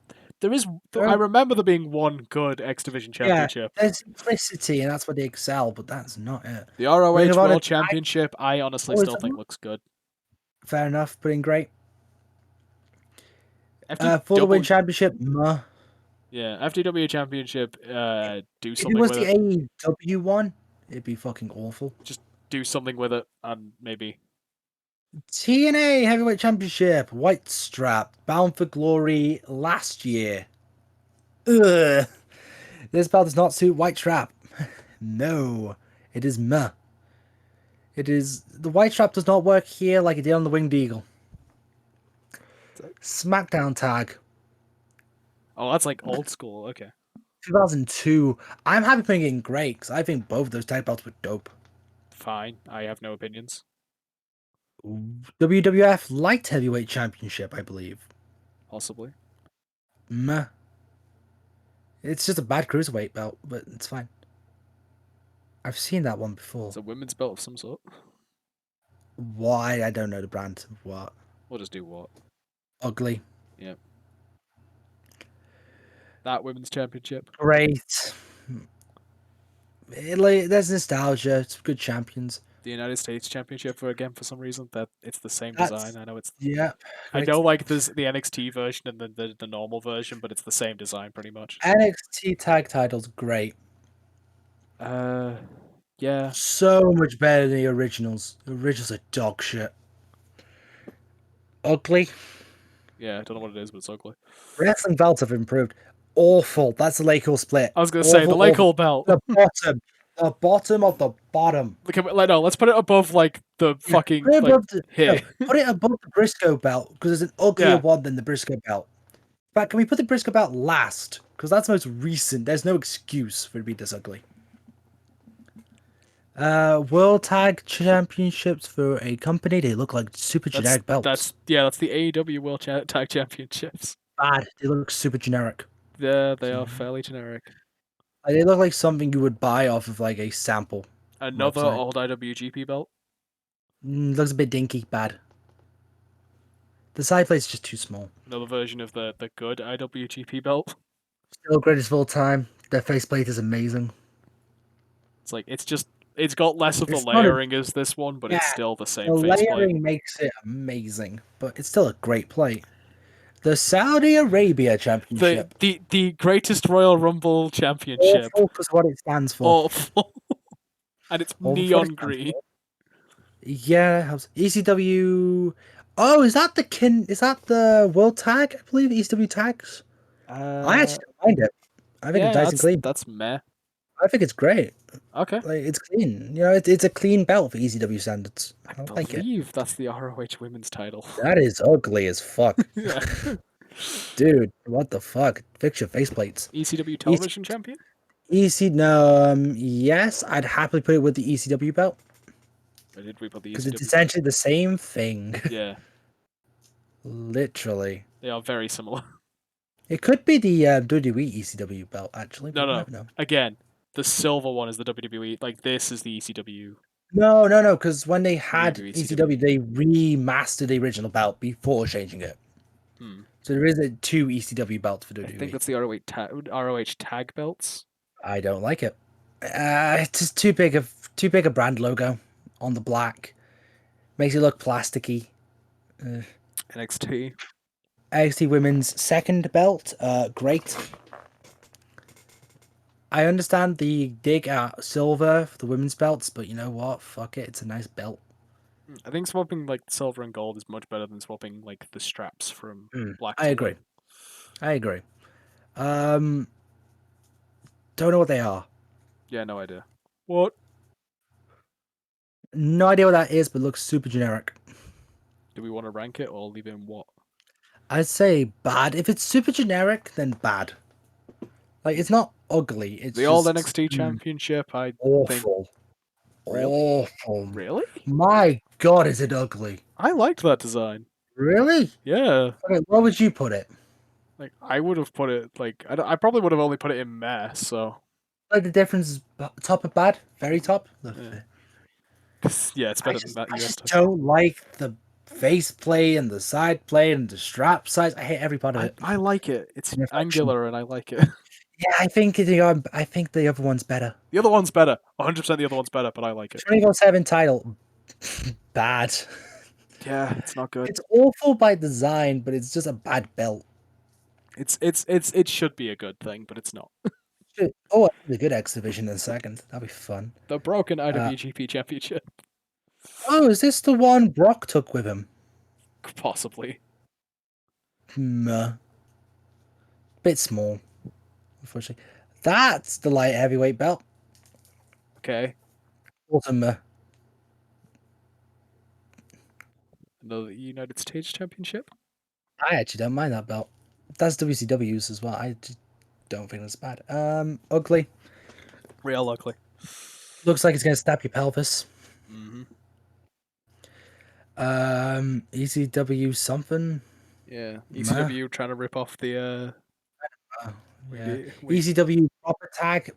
is. I remember there being one good X Division championship. There's simplicity, and that's where they excel, but that's not it. The ROH Ring of Honor World Championship, I honestly still think looks good. Fair enough, putting great. FTW, For the Win Championship, yeah, FTW Championship, do if it something was with the it. AEW one, it'd be fucking awful. Just do something with it, and maybe. TNA Heavyweight Championship, White Strap, Bound for Glory last year. Ugh. This belt does not suit White Strap. No, it is meh. It is the White Strap does not work here like it did on the Winged Eagle. SmackDown tag. Oh, that's like old school. Okay. 2002. I'm happy putting it in great because I think both of those tag belts were dope. Fine. I have no opinions. WWF Light Heavyweight Championship, I believe. Possibly. Meh. It's just a bad cruiserweight belt, but it's fine. I've seen that one before. It's a women's belt of some sort. Why? I don't know the brand of what. We'll just do what? Ugly. Yeah. That women's championship. Great. There's nostalgia. It's good champions. The United States Championship for some reason that it's the same That's- design. I know it's. Yeah. I Great. know like there's the NXT version and the normal version, but it's the same design pretty much. NXT tag titles great. Yeah. So much better than the originals. The originals are dog shit. Ugly. Yeah, I don't know what it is, but it's ugly. Wrestling belts have improved. Awful. That's the Lake Hall split. I was gonna say the Lake Hall belt. The bottom. The bottom of the bottom. No, let's put it above like the fucking Put it above here. Put it above the Briscoe belt because there's an uglier Yeah. one than the Briscoe belt. In fact, can we put the Briscoe belt last? Because that's most recent. There's no excuse for it to be this ugly. World Tag Championships for a company. They look like super generic belts. That's the AEW World Tag Championships. Bad. They look super generic. Yeah, they are fairly generic. Like, they look like something you would buy off of like a sample. Another website. old IWGP belt. Looks a bit dinky. Bad. The side plate's just too small. Another version of the good IWGP belt. Still greatest of all time. Their faceplate is amazing. It's like it's got less of the It's not a- layering as this one, but it's Yeah, still the same The faceplate. layering makes it amazing, but it's still a great plate. The Saudi Arabia Championship. The greatest Royal Rumble championship. Awful because what it stands for. Awful. And it's Awful for what it neon stands green. for. Yeah, it helps. ECW. Oh, is that the World Tag? I believe ECW tags. I actually don't mind it. I think it's nice and clean. That's meh. I think it's great. Okay. Like it's clean. You know, it's a clean belt for ECW standards. I I like it. believe that's the ROH women's title. That is ugly as fuck. Yeah. Dude, what the fuck? Fix your faceplates. ECW television champion? Yes, I'd happily put it with the ECW belt Or did we put the because it's ECW? essentially the same thing. Yeah, Literally, they are very similar. it could be the WWE ECW belt actually. No, but no. never know. Again, the silver one is the WWE. Like this is the ECW. No, because when they had Maybe ECW, they remastered the original belt before changing it. Hmm. So there is two ECW belts for WWE. I think that's the ROH tag belts. I don't like it. It's just too big a brand logo on the black. Makes it look plasticky. NXT. NXT Women's second belt, great. I understand the dig at silver for the women's belts, but you know what? Fuck it, it's a nice belt. I think swapping like silver and gold is much better than swapping like the straps from black. I agree. Don't know what they are. Yeah, no idea. What? No idea what that is, but looks super generic. Do we want to rank it or leave it in what? I'd say bad. If it's super generic, then bad. Like it's not ugly. It's The old just, NXT championship. I think. awful. Really? Awful. Really? My God, is it ugly? I liked that design. Really? Yeah. Okay, where would you put it? Like I would have put it like I probably would have only put it in meh. So Like the difference is top of bad, very top. Yeah. Yeah, it's better than I that US just title. don't like the face plate and the side plate and the strap size. I hate every part of it. I like it. It's And reflection. angular and I like it. Yeah, I think the other one's better. The other one's better. 100% the other one's better, but I like it. 24/7 title, bad. Yeah, it's not good. It's awful by design, but it's just a bad belt. It should be a good thing, but it's not. Oh, the good X Division in a second. That'd be fun. The broken IWGP Championship, Oh, is this the one Brock took with him? possibly. Bit small, unfortunately. That's the light heavyweight belt. Okay, Awesome. the United States Championship. I actually don't mind that belt. That's WCW's as well. I just don't think that's bad. Ugly. Real ugly. Looks like it's gonna stab your pelvis. Mm-hmm. ECW something. Yeah, ECW trying to rip off the Yeah. ECW proper tag.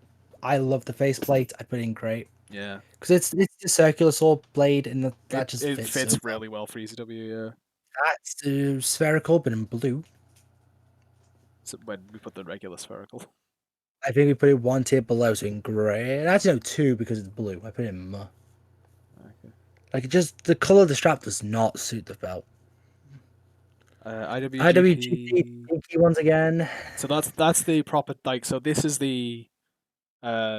I love the faceplate. I put in great. Yeah, Because it's the circular saw blade and that just it fits, fits so really well for ECW. Yeah. That's spherical, but in blue. So when we put the regular spherical. I think we put it one tier below, so in gray. And actually, no, two because it's blue. I put it in mud. Okay. Like, it just the color of the strap does not suit the belt. IWGP. IWGP Pinky once again. So that's the proper so this is the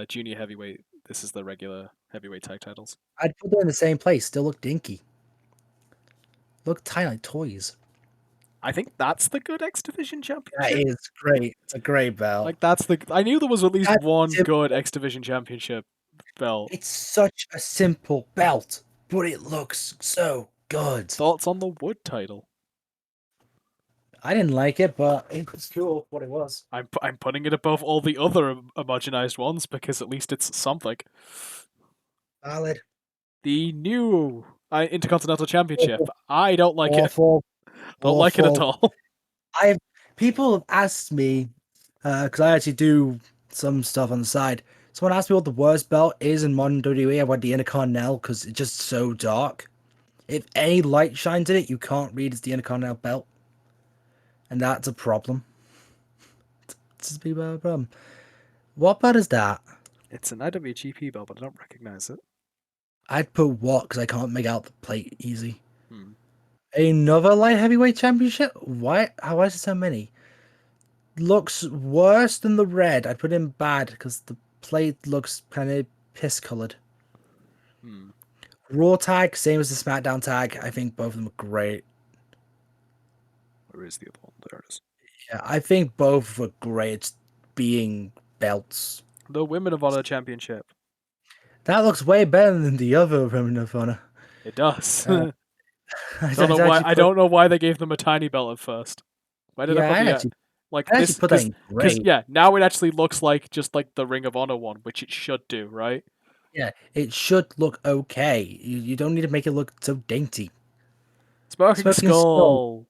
junior heavyweight. This is the regular heavyweight tag titles. I'd put them in the same place. Still look dinky. Look tiny like toys. I think that's the good X Division Championship. That is great. It's a great belt. Like that's the. I knew there was at least That's one simple. good X Division Championship belt. It's such a simple belt, but it looks so good. Thoughts on the Wood title? I didn't like it, but it was cool what it was. I'm putting it above all the other homogenized ones because at least it's something. Valid. The new Intercontinental Championship. I don't like Awful. it. Don't like it at all. People have asked me because I actually do some stuff on the side. Someone asked me what the worst belt is in modern WWE. I went the Intercontinental because it's just so dark. If any light shines in it, you can't read it's the Intercontinental belt, and that's a problem. It's a big problem. What belt is that? It's an IWGP belt, but I don't recognize it. I'd put what because I can't make out the plate easy. Hmm. Another light heavyweight championship? Why? How is there so many? Looks worse than the red. I'd put in bad because the plate looks kind of piss colored. Hmm. Raw tag, same as the SmackDown tag. I think both of them are great. Where is the other one? There it is. Yeah, I think both were great being belts. The Women of Honor Championship. That looks way better than the other Women of Honor. It does. I don't know why they gave them a tiny belt at first. Why did I put like I this? Put that in Because now it actually looks like just like the Ring of Honor one, which it should do, right? Yeah, it should look okay. You don't need to make it look so dainty. Smoking Skull.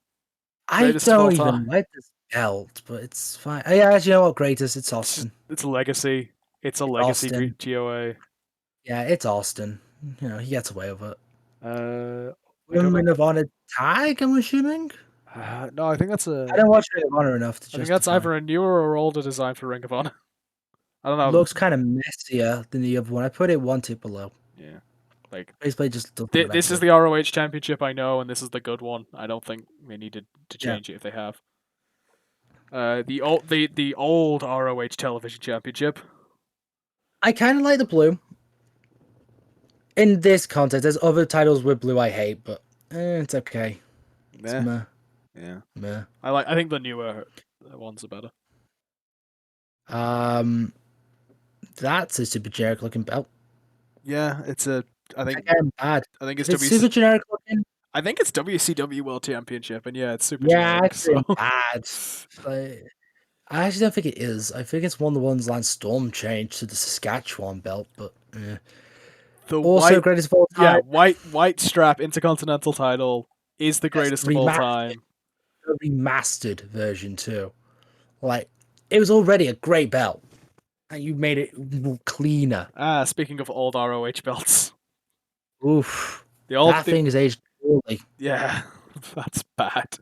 I don't even like this belt, but it's fine. Yeah, actually, you know what? Greatest. It's Austin. It's a legacy. It's a legacy Austin. GOA. Yeah, it's Austin. You know, he gets away with it. Women of Honor tag, I'm assuming? No, I think that's I don't watch Ring of Honor enough to I think that's either a newer or older design for Ring of Honor. I don't know. It looks kind of messier than the other one. I put it one tier below. Yeah. Like basically just this is the ROH Championship I know, and this is the good one. I don't think they needed to change it if they have. The old ROH Television Championship. I kind of like the blue. In this context, there's other titles with blue I hate, but it's okay. Meh. It's meh. Yeah. Meh. I think the newer ones are better. That's a super generic looking belt. Yeah, it's a. I think. Bad. I think it's super generic looking. I think it's WCW World Championship, and yeah, it's super generic. So. Bad. I actually don't think it is. I think it's one of the ones Lance Storm changed to the Saskatchewan belt, but the also white, greatest of all time. Yeah, white strap Intercontinental title is the greatest of all time. A remastered version too. Like it was already a great belt, and you made it cleaner. Speaking of old ROH belts, Oof. The That thing is aged poorly. yeah, that's bad. That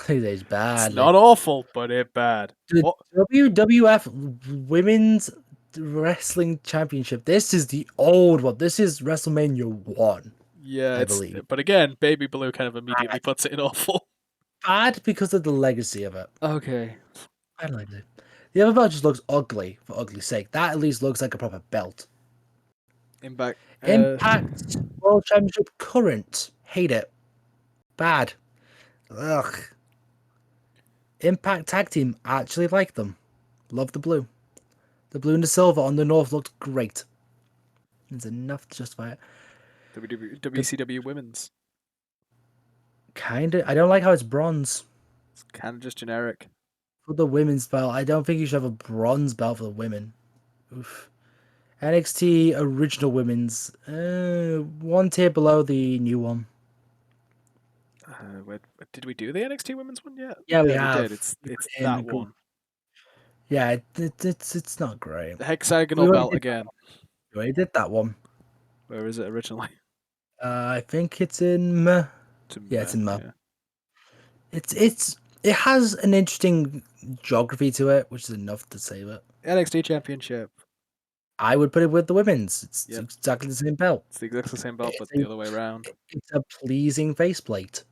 thing is aged It's badly. not awful, but it's bad. The What? WWF Women's Wrestling Championship. This is the old one. This is WrestleMania 1. Yeah, I it's. believe. But again, Baby Blue kind of immediately puts it in awful. Bad because of the legacy of it. Okay. I like it. The other belt just looks ugly for ugly's sake. That at least looks like a proper belt. Impact. Impact World Championship current. Hate it. Bad. Ugh. Impact Tag Team. Actually like them. Love the blue. The blue and the silver on the north looked great. It's enough to justify it. WCW Women's. Kinda. I don't like how it's bronze. It's kind of just generic. For the women's belt, I don't think you should have a bronze belt for the women. Oof. NXT Original Women's. One tier below the new one. Did we do the NXT Women's one yet? Yeah, we We have. did. It's that one. Yeah, it's not great. The hexagonal belt again. We already did that one. Where is it originally? I think it's in Meh. Yeah, it's in Meh. Yeah. It has an interesting geography to it, which is enough to save it. NXT Championship. I would put it with the women's. It's exactly the same belt. It's the exact same belt, but the other way around. It's a pleasing faceplate.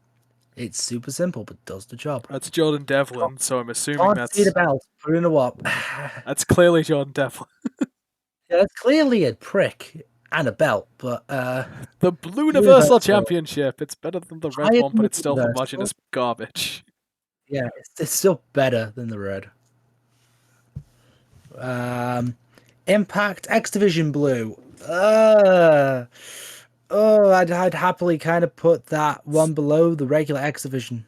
It's super simple, but does the job. That's Jordan Devlin, so I'm assuming Can't that's. see the belt. Put it in a what? That's clearly Jordan Devlin. Yeah, it's clearly a prick and a belt, but the Blue Universal Championship. It's better than the red one, but it's still Universal. homogenous garbage. Yeah, it's still better than the red. Impact X Division Blue. I'd happily kind of put that one below the regular X Division.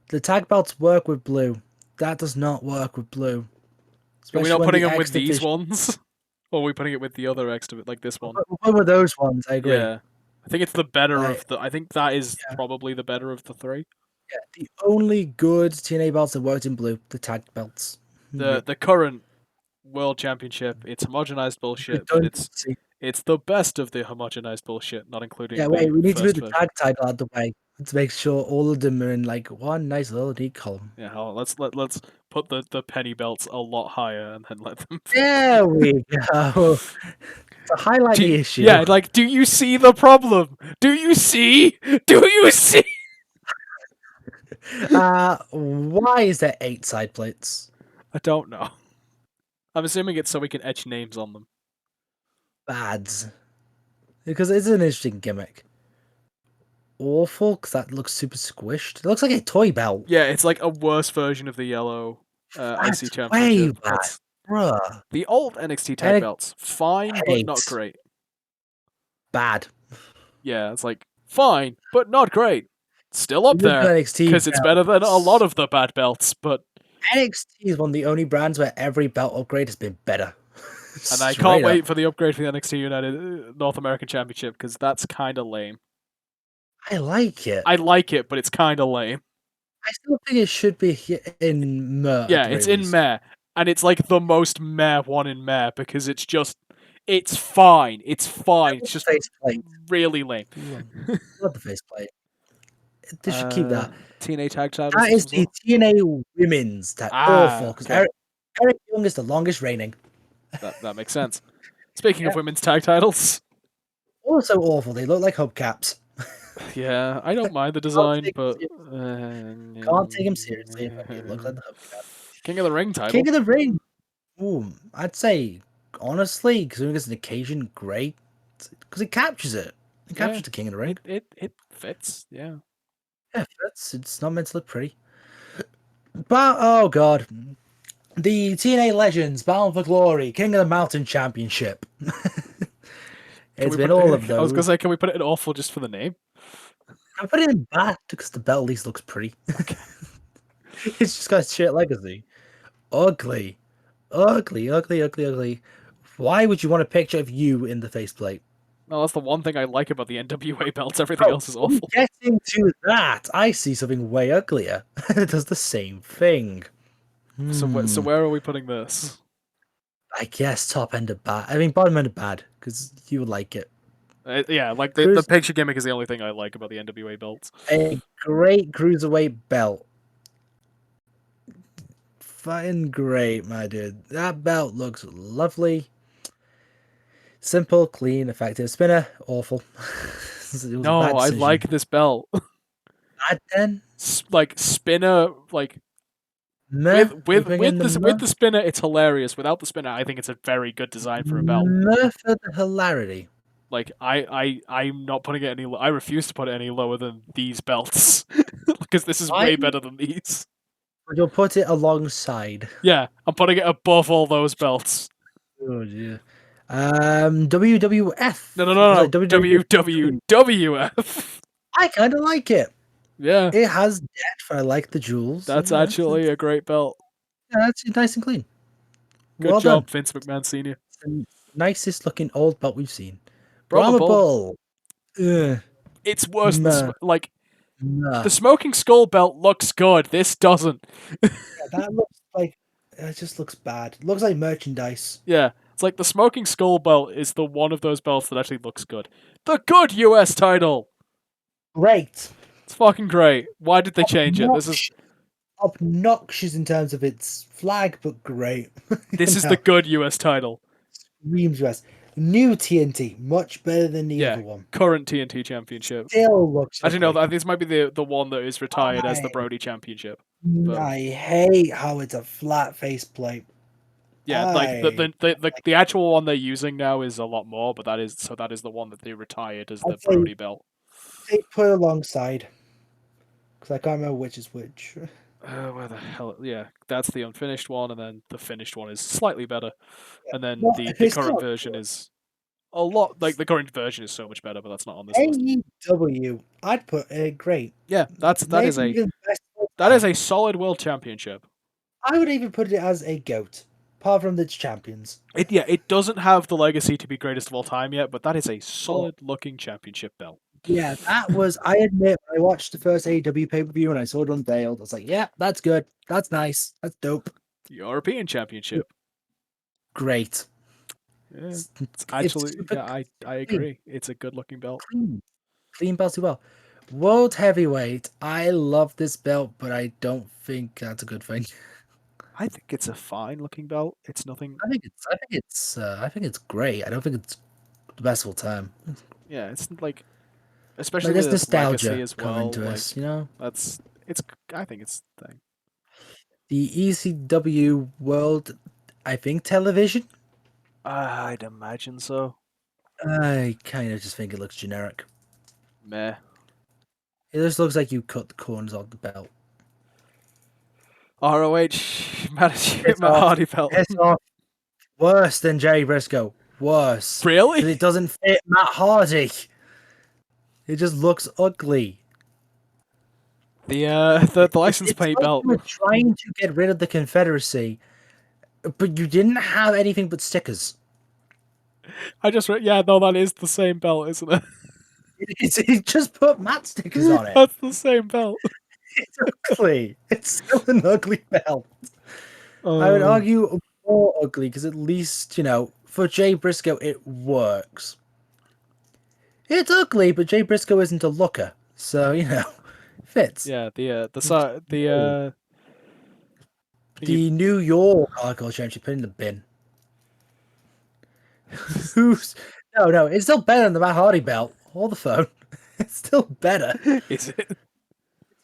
The tag belts work with blue. That does not work with blue. Are we not putting them with these ones? Or are we putting it with the other X Division, like this one? We'll put with those ones, I agree. Yeah. I think it's the better of the... I think that is probably the better of the three. Yeah, the only good TNA belts that worked in blue, the tag belts. The current World Championship, it's homogenized bullshit, but it's the best of the homogenized bullshit, not including. Yeah, wait, we need to move the tag title out of the way to make sure all of them are in like one nice little neat column. Yeah, let's put the penny belts a lot higher and then let them. There we go. To highlight the issue. Yeah, like, do you see the problem? Do you see? Do you see? Why is there 8 side plates? I don't know. I'm assuming it's so we can etch names on them. Bad. Because it's an interesting gimmick. Awful, because that looks super squished. It looks like a toy belt. Yeah, it's like a worse version of the yellow IC Championship. Way bad, bruh. The old NXT tag belts, fine, but not great. Bad. Yeah, it's like, fine, but not great. Still up there, because it's better than a lot of the bad belts, but... NXT is one of the only brands where every belt upgrade has been better. And I can't wait for the upgrade for the NXT United North American Championship, because that's kind of lame. I like it. I like it, but it's kind of lame. I still think it should be in Meh. Yeah, it's in Meh. And it's like the most Meh one in Meh, because it's just... It's fine. It's fine. It's just really lame. Love the faceplate. They should keep that. TNA tag titles. That is the TNA women's tag. Awful, because Eric Young is the longest reigning. That makes sense. Speaking of women's tag titles. Also awful. They look like hubcaps. Yeah, I don't mind the design, but... Can't take them seriously if they look like the hubcap. King of the Ring title. King of the Ring. Ooh, I'd say, honestly, because it's an occasion, great. Because it captures it. It captures the King of the Ring. It fits, yeah. Yeah, it fits. It's not meant to look pretty. But, oh god. The TNA Legends, Bound for Glory, King of the Mountain Championship. It's been all of those. I was going to say, can we put it in awful just for the name? I put it in bad because the belt at least looks pretty. It's just got shit legacy. Ugly. Ugly, ugly, ugly, ugly. Why would you want a picture of you in the faceplate? Well, that's the one thing I like about the NWA belts. Everything else is awful. Getting to that, I see something way uglier. It does the same thing. So where are we putting this? I guess top end of bad. I mean, bottom end of bad because you would like it. Yeah, like the Cruise picture gimmick is the only thing I like about the NWA belts. a great cruiserweight belt. Fucking great, my dude. That belt looks lovely. Simple, clean, effective. Spinner, awful. It was a No, bad I decision. like this belt. Bad then? Like spinner, like Meh. You bring in with the spinner, it's hilarious. Without the spinner, I think it's a very good design for a belt. meh for the hilarity. Like I'm not putting it any. I refuse to put it any lower than these belts because this is I way better than these. You'll put it alongside. Yeah, I'm putting it above all those belts. Oh dear. WWF. No, no, no, Sorry, no. WWF. I kind of like it. Yeah, It has depth. I like the jewels. that's Yeah, actually a great belt. that's nice and clean. Good Well job, done. Vince McMahon Senior. It's the nicest looking old belt we've seen. Brahma Brahma Bull. Bull. Ugh. It's worse than Meh. like Nah. the Smoking Skull belt looks good. This doesn't. Yeah, that looks like it just looks bad. It looks like merchandise. Yeah, it's like the Smoking Skull belt is the one of those belts that actually looks good. The good US title. Great. It's fucking great. Why did they change it? This is Obnoxious in terms of its flag, but great. this is the good US title. Screams West. New TNT, much better than the Yeah, other one. current TNT Championship. Still looks. Actually, no, ugly. this might be the one that is retired as the I- Brody Championship. But I hate how it's a flat faceplate. yeah, like the actual one they're using now is a lot more, but that is the one that they retired as the I'd say- Brody belt. They put it alongside because I can't remember which is which. Where the hell? Yeah, that's the unfinished one, and then the finished one is slightly better, and then Well, the it's current not version is a lot. Like the current version is so much better, but that's not on this list. AEW. I'd put it great. Yeah, that is Maybe a even best of all that is time. a solid world championship. I would even put it as a goat, apart from the champions. It doesn't have the legacy to be greatest of all time yet, but that is a solid looking championship belt. Yeah, that was. I admit, when I watched the first AEW pay per view and I saw it unveiled, I was like, "Yeah, that's good. That's nice. That's dope. European championship. Great." Yeah, It's, it's actually super yeah, I agree. It's a good looking belt. clean belt as well. World heavyweight. I love this belt, but I don't think that's a good thing. I think it's a fine looking belt. It's nothing. I think it's great. I don't think it's the best of all time. Yeah, it's like especially Like with there's its legacy nostalgia as coming well. to Like us, you know. it's. I think it's the thing. The ECW World, I think television. I'd imagine so. I kind of just think it looks generic. Meh. It just looks like you cut the corners of the belt. ROH Matt It's Matt off. Hardy belt. It's not worse than Jerry Briscoe. Worse. 'Cause Really? it doesn't fit Matt Hardy. It just looks ugly. The license It's plate like belt. you were trying to get rid of the Confederacy, but you didn't have anything but stickers. I just read. Yeah, no, that is the same belt, isn't it? It just put Matt stickers on it. That's the same belt. It's ugly. It's still an ugly belt. I would argue more ugly because at least, you know, for Jay Briscoe, it works. It's ugly, but Jay Briscoe isn't a looker, so you know, fits. Yeah, the The New York Hardcore Championship put in the bin. Who's no, it's still better than the Matt Hardy belt or the phone. It's still better. is it?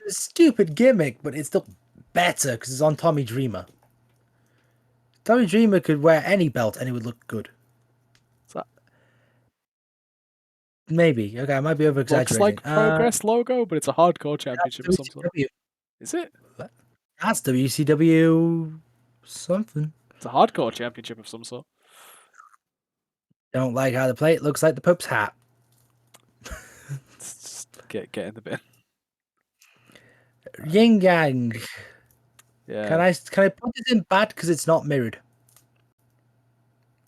It's a stupid gimmick, but it's still better because it's on Tommy Dreamer. Tommy Dreamer could wear any belt and it would look good. So- Maybe. Okay, I might be over exaggerating. Looks like Progress logo, but it's a hardcore championship of some sort. WCW. Is it? That's WCW something. It's a hardcore championship of some sort. Don't like how the plate looks like the Pope's hat. Just get in the bin. Yin Yang. Yeah. Can I put this in bad because it's not mirrored?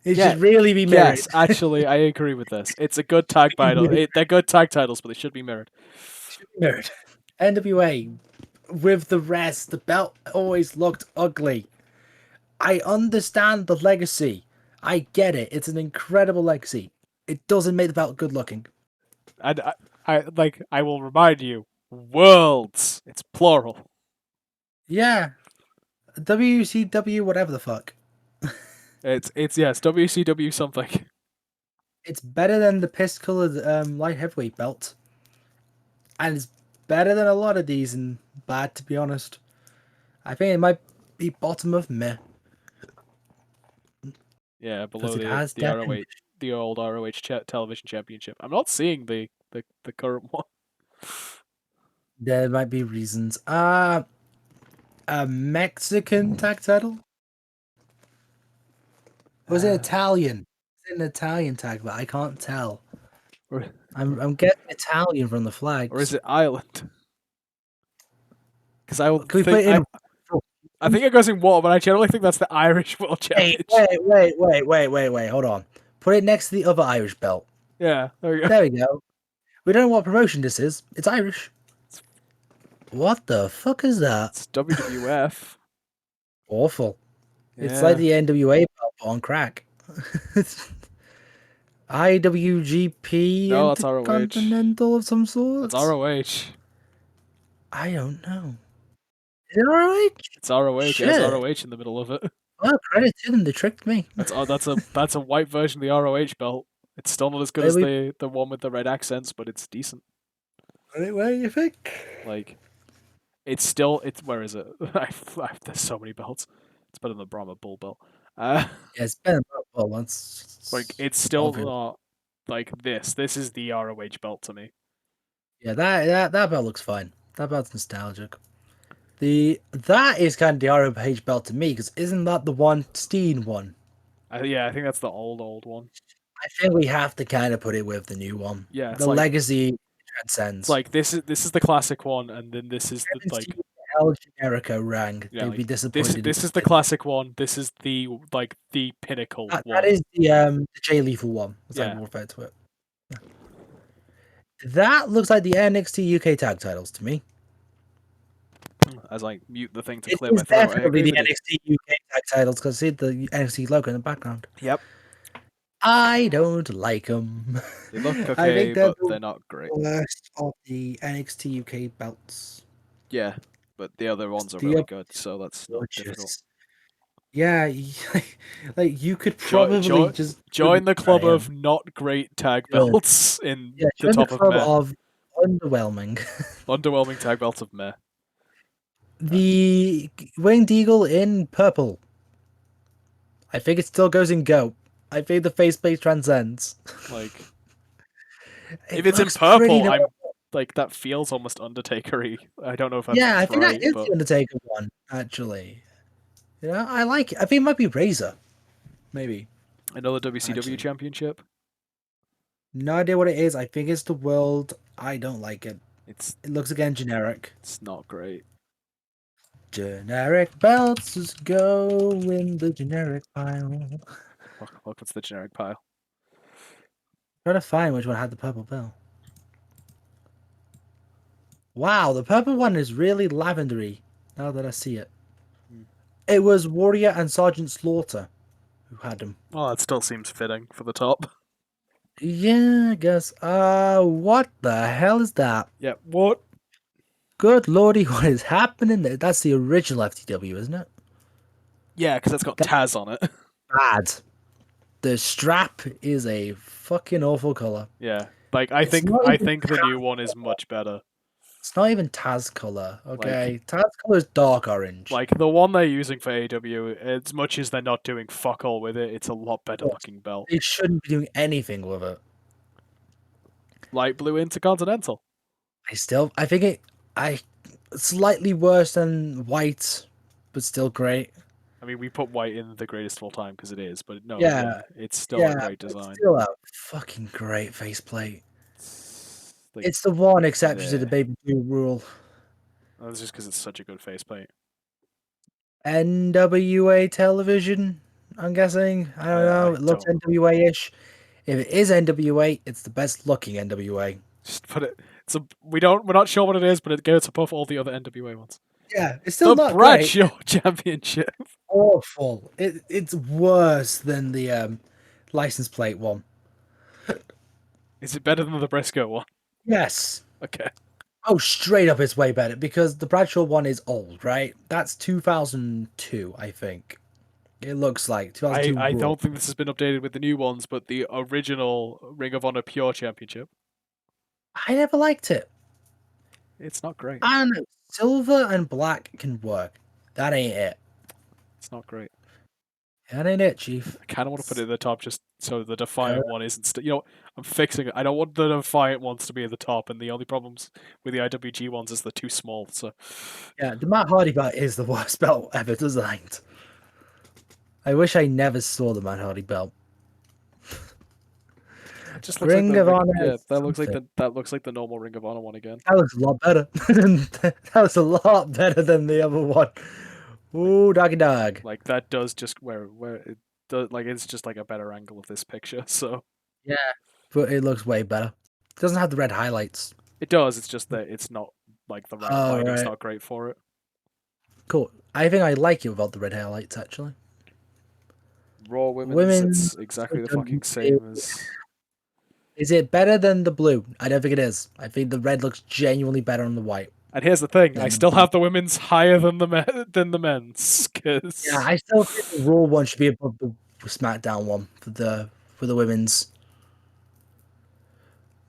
It Yeah, should really be mirrored. Yes, actually, I agree with this. It's a good tag title. They're good tag titles, but they should be mirrored. Mirrored. NWA with the rest, the belt always looked ugly. I understand the legacy, I get it. It's an incredible legacy. It doesn't make the belt good looking. And I will remind you, worlds. It's plural. Yeah. WCW, whatever the fuck. It's yes, WCW something. It's better than the piss colored light heavyweight belt. And it's better than a lot of these and bad, to be honest. I think it might be bottom of meh. Yeah, below Because it has the ROH, definition. the old ROH television championship. I'm not seeing the current one. There might be reasons. A Mexican tag title? Was it Italian? It's an Italian tag, but I can't tell. Or, I'm getting Italian from the flags. or is it Ireland? Because I Can we put it in? I think it goes in water, but I generally think that's the Irish World Championship. Wait. Hold on. Put it next to the other Irish belt. Yeah, there we go. There we go. We don't know what promotion this is. It's Irish. What the fuck is that? It's WWF. Awful. Yeah. It's like the NWA belt but on crack. IWGP No, that's ROH. Intercontinental of some sort? It's ROH. I don't know. Is it ROH? It's ROH. Shit. It has ROH in the middle of it. Well, credit to them. They tricked me. That's a white version of the ROH belt. It's still not as good as the one with the red accents, but it's decent. Where do you think? Like, where is it? There's so many belts. It's better than the Brahma Bull belt. Yeah, it's been well once. Like it's still not like this. This is the ROH belt to me. Yeah, that belt looks fine. That belt's nostalgic. That is kind of the ROH belt to me because isn't that the one Steen one? Yeah, I think that's the old one. I think we have to kind of put it with the new one. Yeah, the legacy transcends. It's like this is the classic one, and then this is the like El Generico rang. Yeah, They'd be disappointed. This is the classic one. This is the the pinnacle one. That is the Jay Lethal one. As I refer to it. That looks like the NXT UK tag titles to me. As I mute the thing to clear my throat. It's definitely the NXT UK tag titles because see the NXT logo in the background. Yep. I don't like them. They look okay, but they're not great. Worst of the NXT UK belts. Yeah, but the other ones are really good, so that's not difficult. Yeah, like you could probably just join the club of not great tag belts in the top of meh. Of underwhelming. Underwhelming tag belts of meh. The Winged Eagle in purple. I think it still goes in go. I think the faceplate transcends. Like, if it's in purple, I'm like that feels almost Undertaker-y. I don't know if that's I think that is the Undertaker one actually. Yeah, I like it. I think it might be Razor. Maybe. Another WCW championship? No idea what it is. I think it's the world. I don't like it. It looks again generic. It's not great. Generic belts just go in the generic pile. What's the generic pile? Try to find which one had the purple bell. Wow, the purple one is really lavendery. Now that I see it. It was Warrior and Sergeant Slaughter who had them. Oh, that still seems fitting for the top. Yeah, I guess. What the hell is that? Yeah, what? Good lordy, what is happening there? That's the original FTW, isn't it? Yeah, because it's got Taz on it. Bad. The strap is a fucking awful color. Yeah, like I think the new one is much better. It's not even Taz color, okay? Taz color is dark orange. Like the one they're using for AW, as much as they're not doing fuck all with it, it's a lot better looking belt. It shouldn't be doing anything with it. Light blue Intercontinental. I think slightly worse than white, but still great. I mean, we put white in the greatest of all time because it is, but no, it's still a great design. It's still a fucking great faceplate. It's the one exception to the Baby Blue rule. That's just because it's such a good faceplate. NWA television, I'm guessing. I don't know. It looks NWA-ish. If it is NWA, it's the best looking NWA. Just put it. We're not sure what it is, but it goes above all the other NWA ones. Yeah, it's still The not great. Bradshaw Championship. Awful. It's worse than the license plate one. Is it better than the Briscoe one? Yes. Okay. Oh, straight up, it's way better because the Bradshaw one is old, right? That's 2002, I think. It looks like 2002 I Raw. don't think this has been updated with the new ones, but the original Ring of Honor Pure Championship, I never liked it. it's not great. I don't know. Silver and black can work. That ain't it. It's not great. That ain't it, Chief. I kind of want to put it at the top just so the Uh, Defiant one isn't. You know, I'm fixing it. I don't want the Defiant ones to be at the top, and the only problems with the IWG ones is they're too small. So yeah, the Matt Hardy belt is the worst belt ever designed. I wish I never saw the Matt Hardy belt. it just looks like Ring the of ring. Honor. Yeah, Is that looks like something. that looks like the normal Ring of Honor one again. That looks a lot better. That looks a lot better than the other one. Ooh, doggy dog. Like that does just where it does like it's just like a better angle of this picture. So Yeah, but it looks way better. It doesn't have the red highlights. it does. It's just that it's not like the Oh, lighting's right. not great for it. Cool. I think I like it without the red highlights, actually. Raw women's, Women. it's exactly the fucking same as. Is it better than the blue? I don't think it is. I think the red looks genuinely better on the white. And here's the thing: I than the still blue. have the women's higher than the men's, because Yeah, I still think the Raw one should be above the SmackDown one for the women's.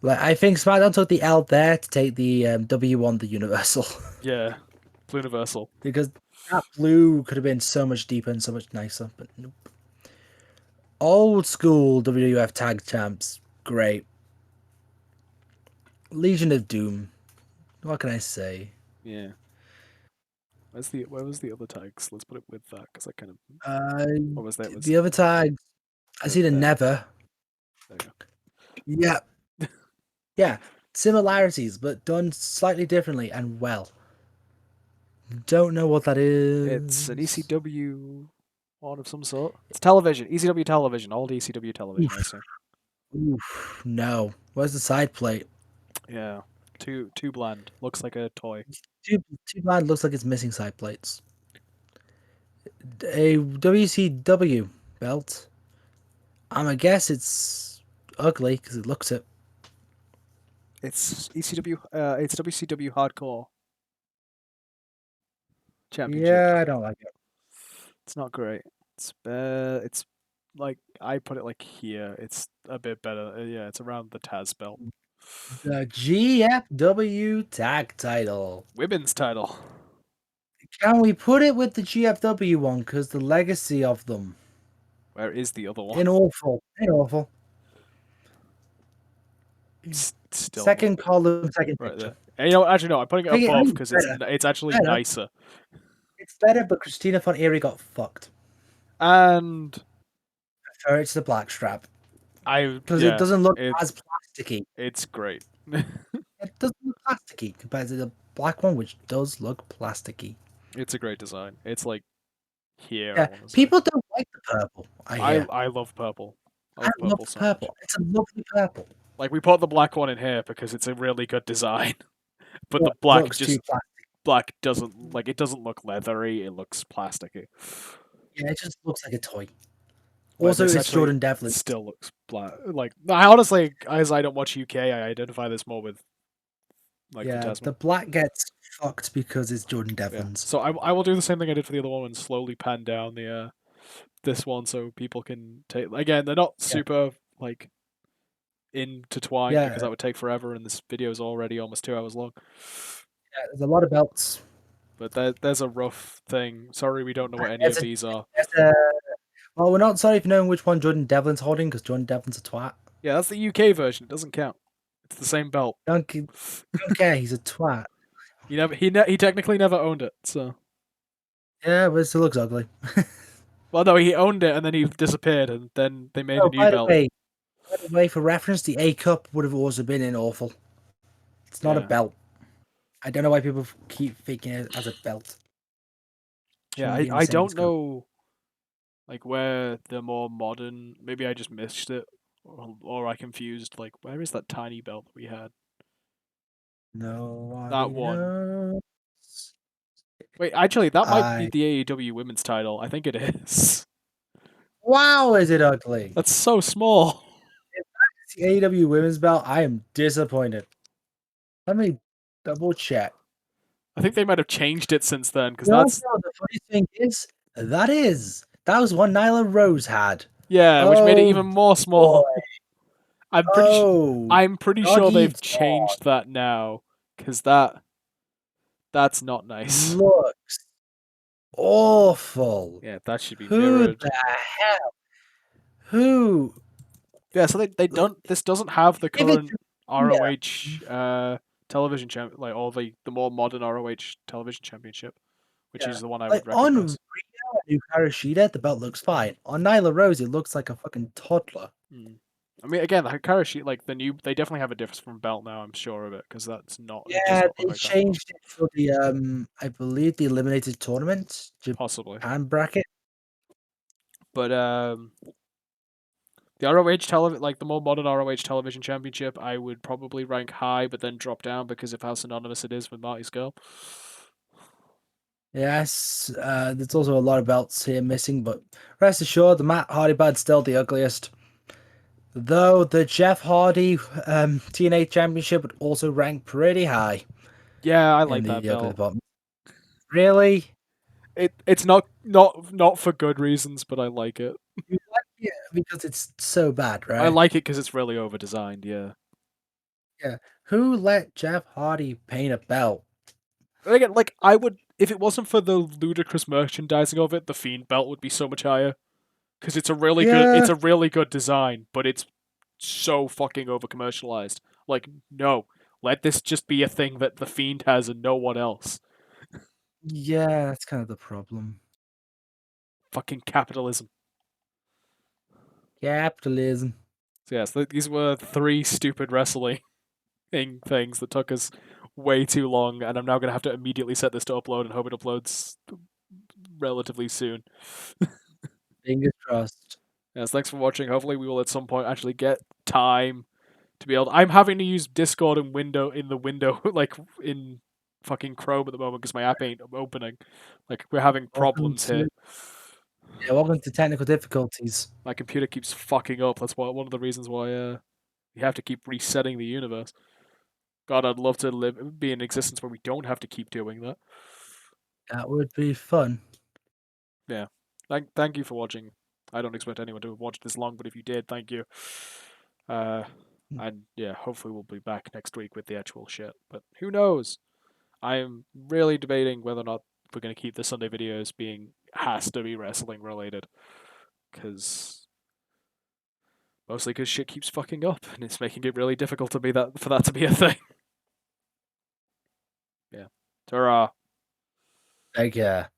Like I think SmackDown took the L there to take the W1, the Universal, yeah, Universal. because that blue could have been so much deeper and so much nicer. But nope. Old school WWF Tag Champs, great. Legion of Doom. What can I say? Yeah. Where was the other tags? Let's put it with that because I kind of Uh, what was that? It was the other tags. I see the there. Never. There you go. Yeah, yeah. Similarities, but done slightly differently and well. Don't know what that It's an is. ECW one of some sort. It's television, ECW television, old ECW television, I Oof, assume. oof, no. Where's the side plate? Yeah, too bland. Looks like a toy. Too bad. Looks like it's missing side plates. A WCW belt. I'm gonna guess it's ugly because it looks it. It's ECW. It's WCW Hardcore Championship. Yeah, I don't like it. It's not great. It's like I put it like here. It's a bit better. Yeah, it's around the Taz belt. The GFW tag title. Women's title. Can we put it with the GFW one? Because the legacy of them. Where is the other one? In awful. In awful. Still Second not column, second right picture. there. And you know, actually no. I'm putting it I think above it's because better. it's actually Better. nicer. It's better, but Christina Von Eerie got fucked. And Prefer it to the black strap. Because it yeah, doesn't look as plasticky. it's great. It doesn't look plasticky compared to the black one, which does look plasticky. It's a great design. It's like here. Yeah, I want to say. people don't like the purple. I hear. I love purple. I I love love purple the so purple. much. It's a lovely purple. Like we put the black one in here because it's a really good design, but the But black looks too plastic. black doesn't like it doesn't look leathery. It looks plasticky. Yeah, it just looks like a toy. Where Also, this it's actually Jordan Devlin. still looks black. Like I honestly, as I don't watch UK, I identify this more with like the Yeah, Tasman. the black gets fucked because it's Jordan Yeah. Devlin's. So I will do the same thing I did for the other one and slowly pan down the this one so people can take. Again, they're not super like intertwined Yeah, because that would take forever, and this video is already almost 2 hours long. yeah, there's a lot of belts. But there's a rough thing. Sorry, we don't know what any of these are. Well, we're not sorry for knowing which one Jordan Devlin's holding because Jordan Devlin's a twat. Yeah, that's the UK version. It doesn't count. It's the same belt. Don't care. He's a twat. He technically never owned it. So Yeah, but it still looks ugly. well, no, he owned it and then he disappeared, and then they made a new belt. By the way, for reference, the A cup would have also been in awful. It's not a belt. I don't know why people keep faking it as a belt. Yeah, I don't know, like where the more modern. Maybe I just missed it, or I confused. Like, where is that tiny belt that we had? No, That one. Wait, actually, that might be I the AEW women's title. I think it is. wow, is it ugly? That's so small. It's the AEW women's belt. I am disappointed. Let me double check. I think they might have changed it since then, because You know, that's the funny thing is, that was one Nyla Rose had. yeah, which made it Oh even more boy. small. I'm pretty su- Oh, I'm pretty sure doggy they've dog. changed that now, because that's not nice. Looks awful. Yeah, that should be Who mirrored. the hell? Who? Yeah, so they don't. This doesn't have the Give it current to yeah. ROH television champ, like all the more modern ROH television championship, which Yeah. is the one I Like would on recognize. Rhea and Hikaru the belt looks fine. On Nyla Rose, it looks like a fucking toddler. Mm. I mean, again, the Hikaru Shida, like the new, they definitely have a difference from belt now. I'm sure of it because that's not. It does Yeah, not look they like that anymore. changed it for the I believe the eliminated tournament Possibly, Japan bracket. but the ROH television, like the more modern ROH television championship, I would probably rank high, but then drop down because of how synonymous it is with Marty Scurll. Yes, there's also a lot of belts here missing, but rest assured, the Matt Hardy bad's still the ugliest. Though the Jeff Hardy TNA Championship would also rank pretty high Yeah, I in like that the ugly belt. department. Really? It's not for good reasons, but I like it. You like it because it's so bad, I right? like it because it's really over designed. Yeah. Yeah. Who let Jeff Hardy paint a belt? And again, like I would, if it wasn't for the ludicrous merchandising of it, the Fiend belt would be so much higher because it's Yeah. a really good design, but it's so fucking over commercialized. Like, no, let this just be a thing that the Fiend has and no one else. Yeah, that's kind of the problem. Fucking capitalism. Capitalism. So yes, these were three stupid wrestling things that took us way too long, and I'm now gonna have to immediately set this to upload and hope it uploads relatively soon. Fingers crossed. Yes, thanks for watching. Hopefully, we will at some point actually get time to be able. I'm having to use Discord and the window, like in fucking Chrome at the moment because my app ain't opening. Like we're having Welcome problems here. to welcome to technical difficulties. My computer keeps fucking up. That's one of the reasons why you have to keep resetting the universe. God, I'd love to be in existence where we don't have to keep doing that. That would be fun. Yeah. Thank you for watching. I don't expect anyone to have watched this long, but if you did, thank you. And yeah, hopefully we'll be back next week with the actual shit. But who knows? I'm really debating whether or not we're going to keep the Sunday videos being has to be wrestling related, because mostly because shit keeps fucking up and it's making it really difficult to be that for that to be a thing. Yeah. Ta-ra. Take care.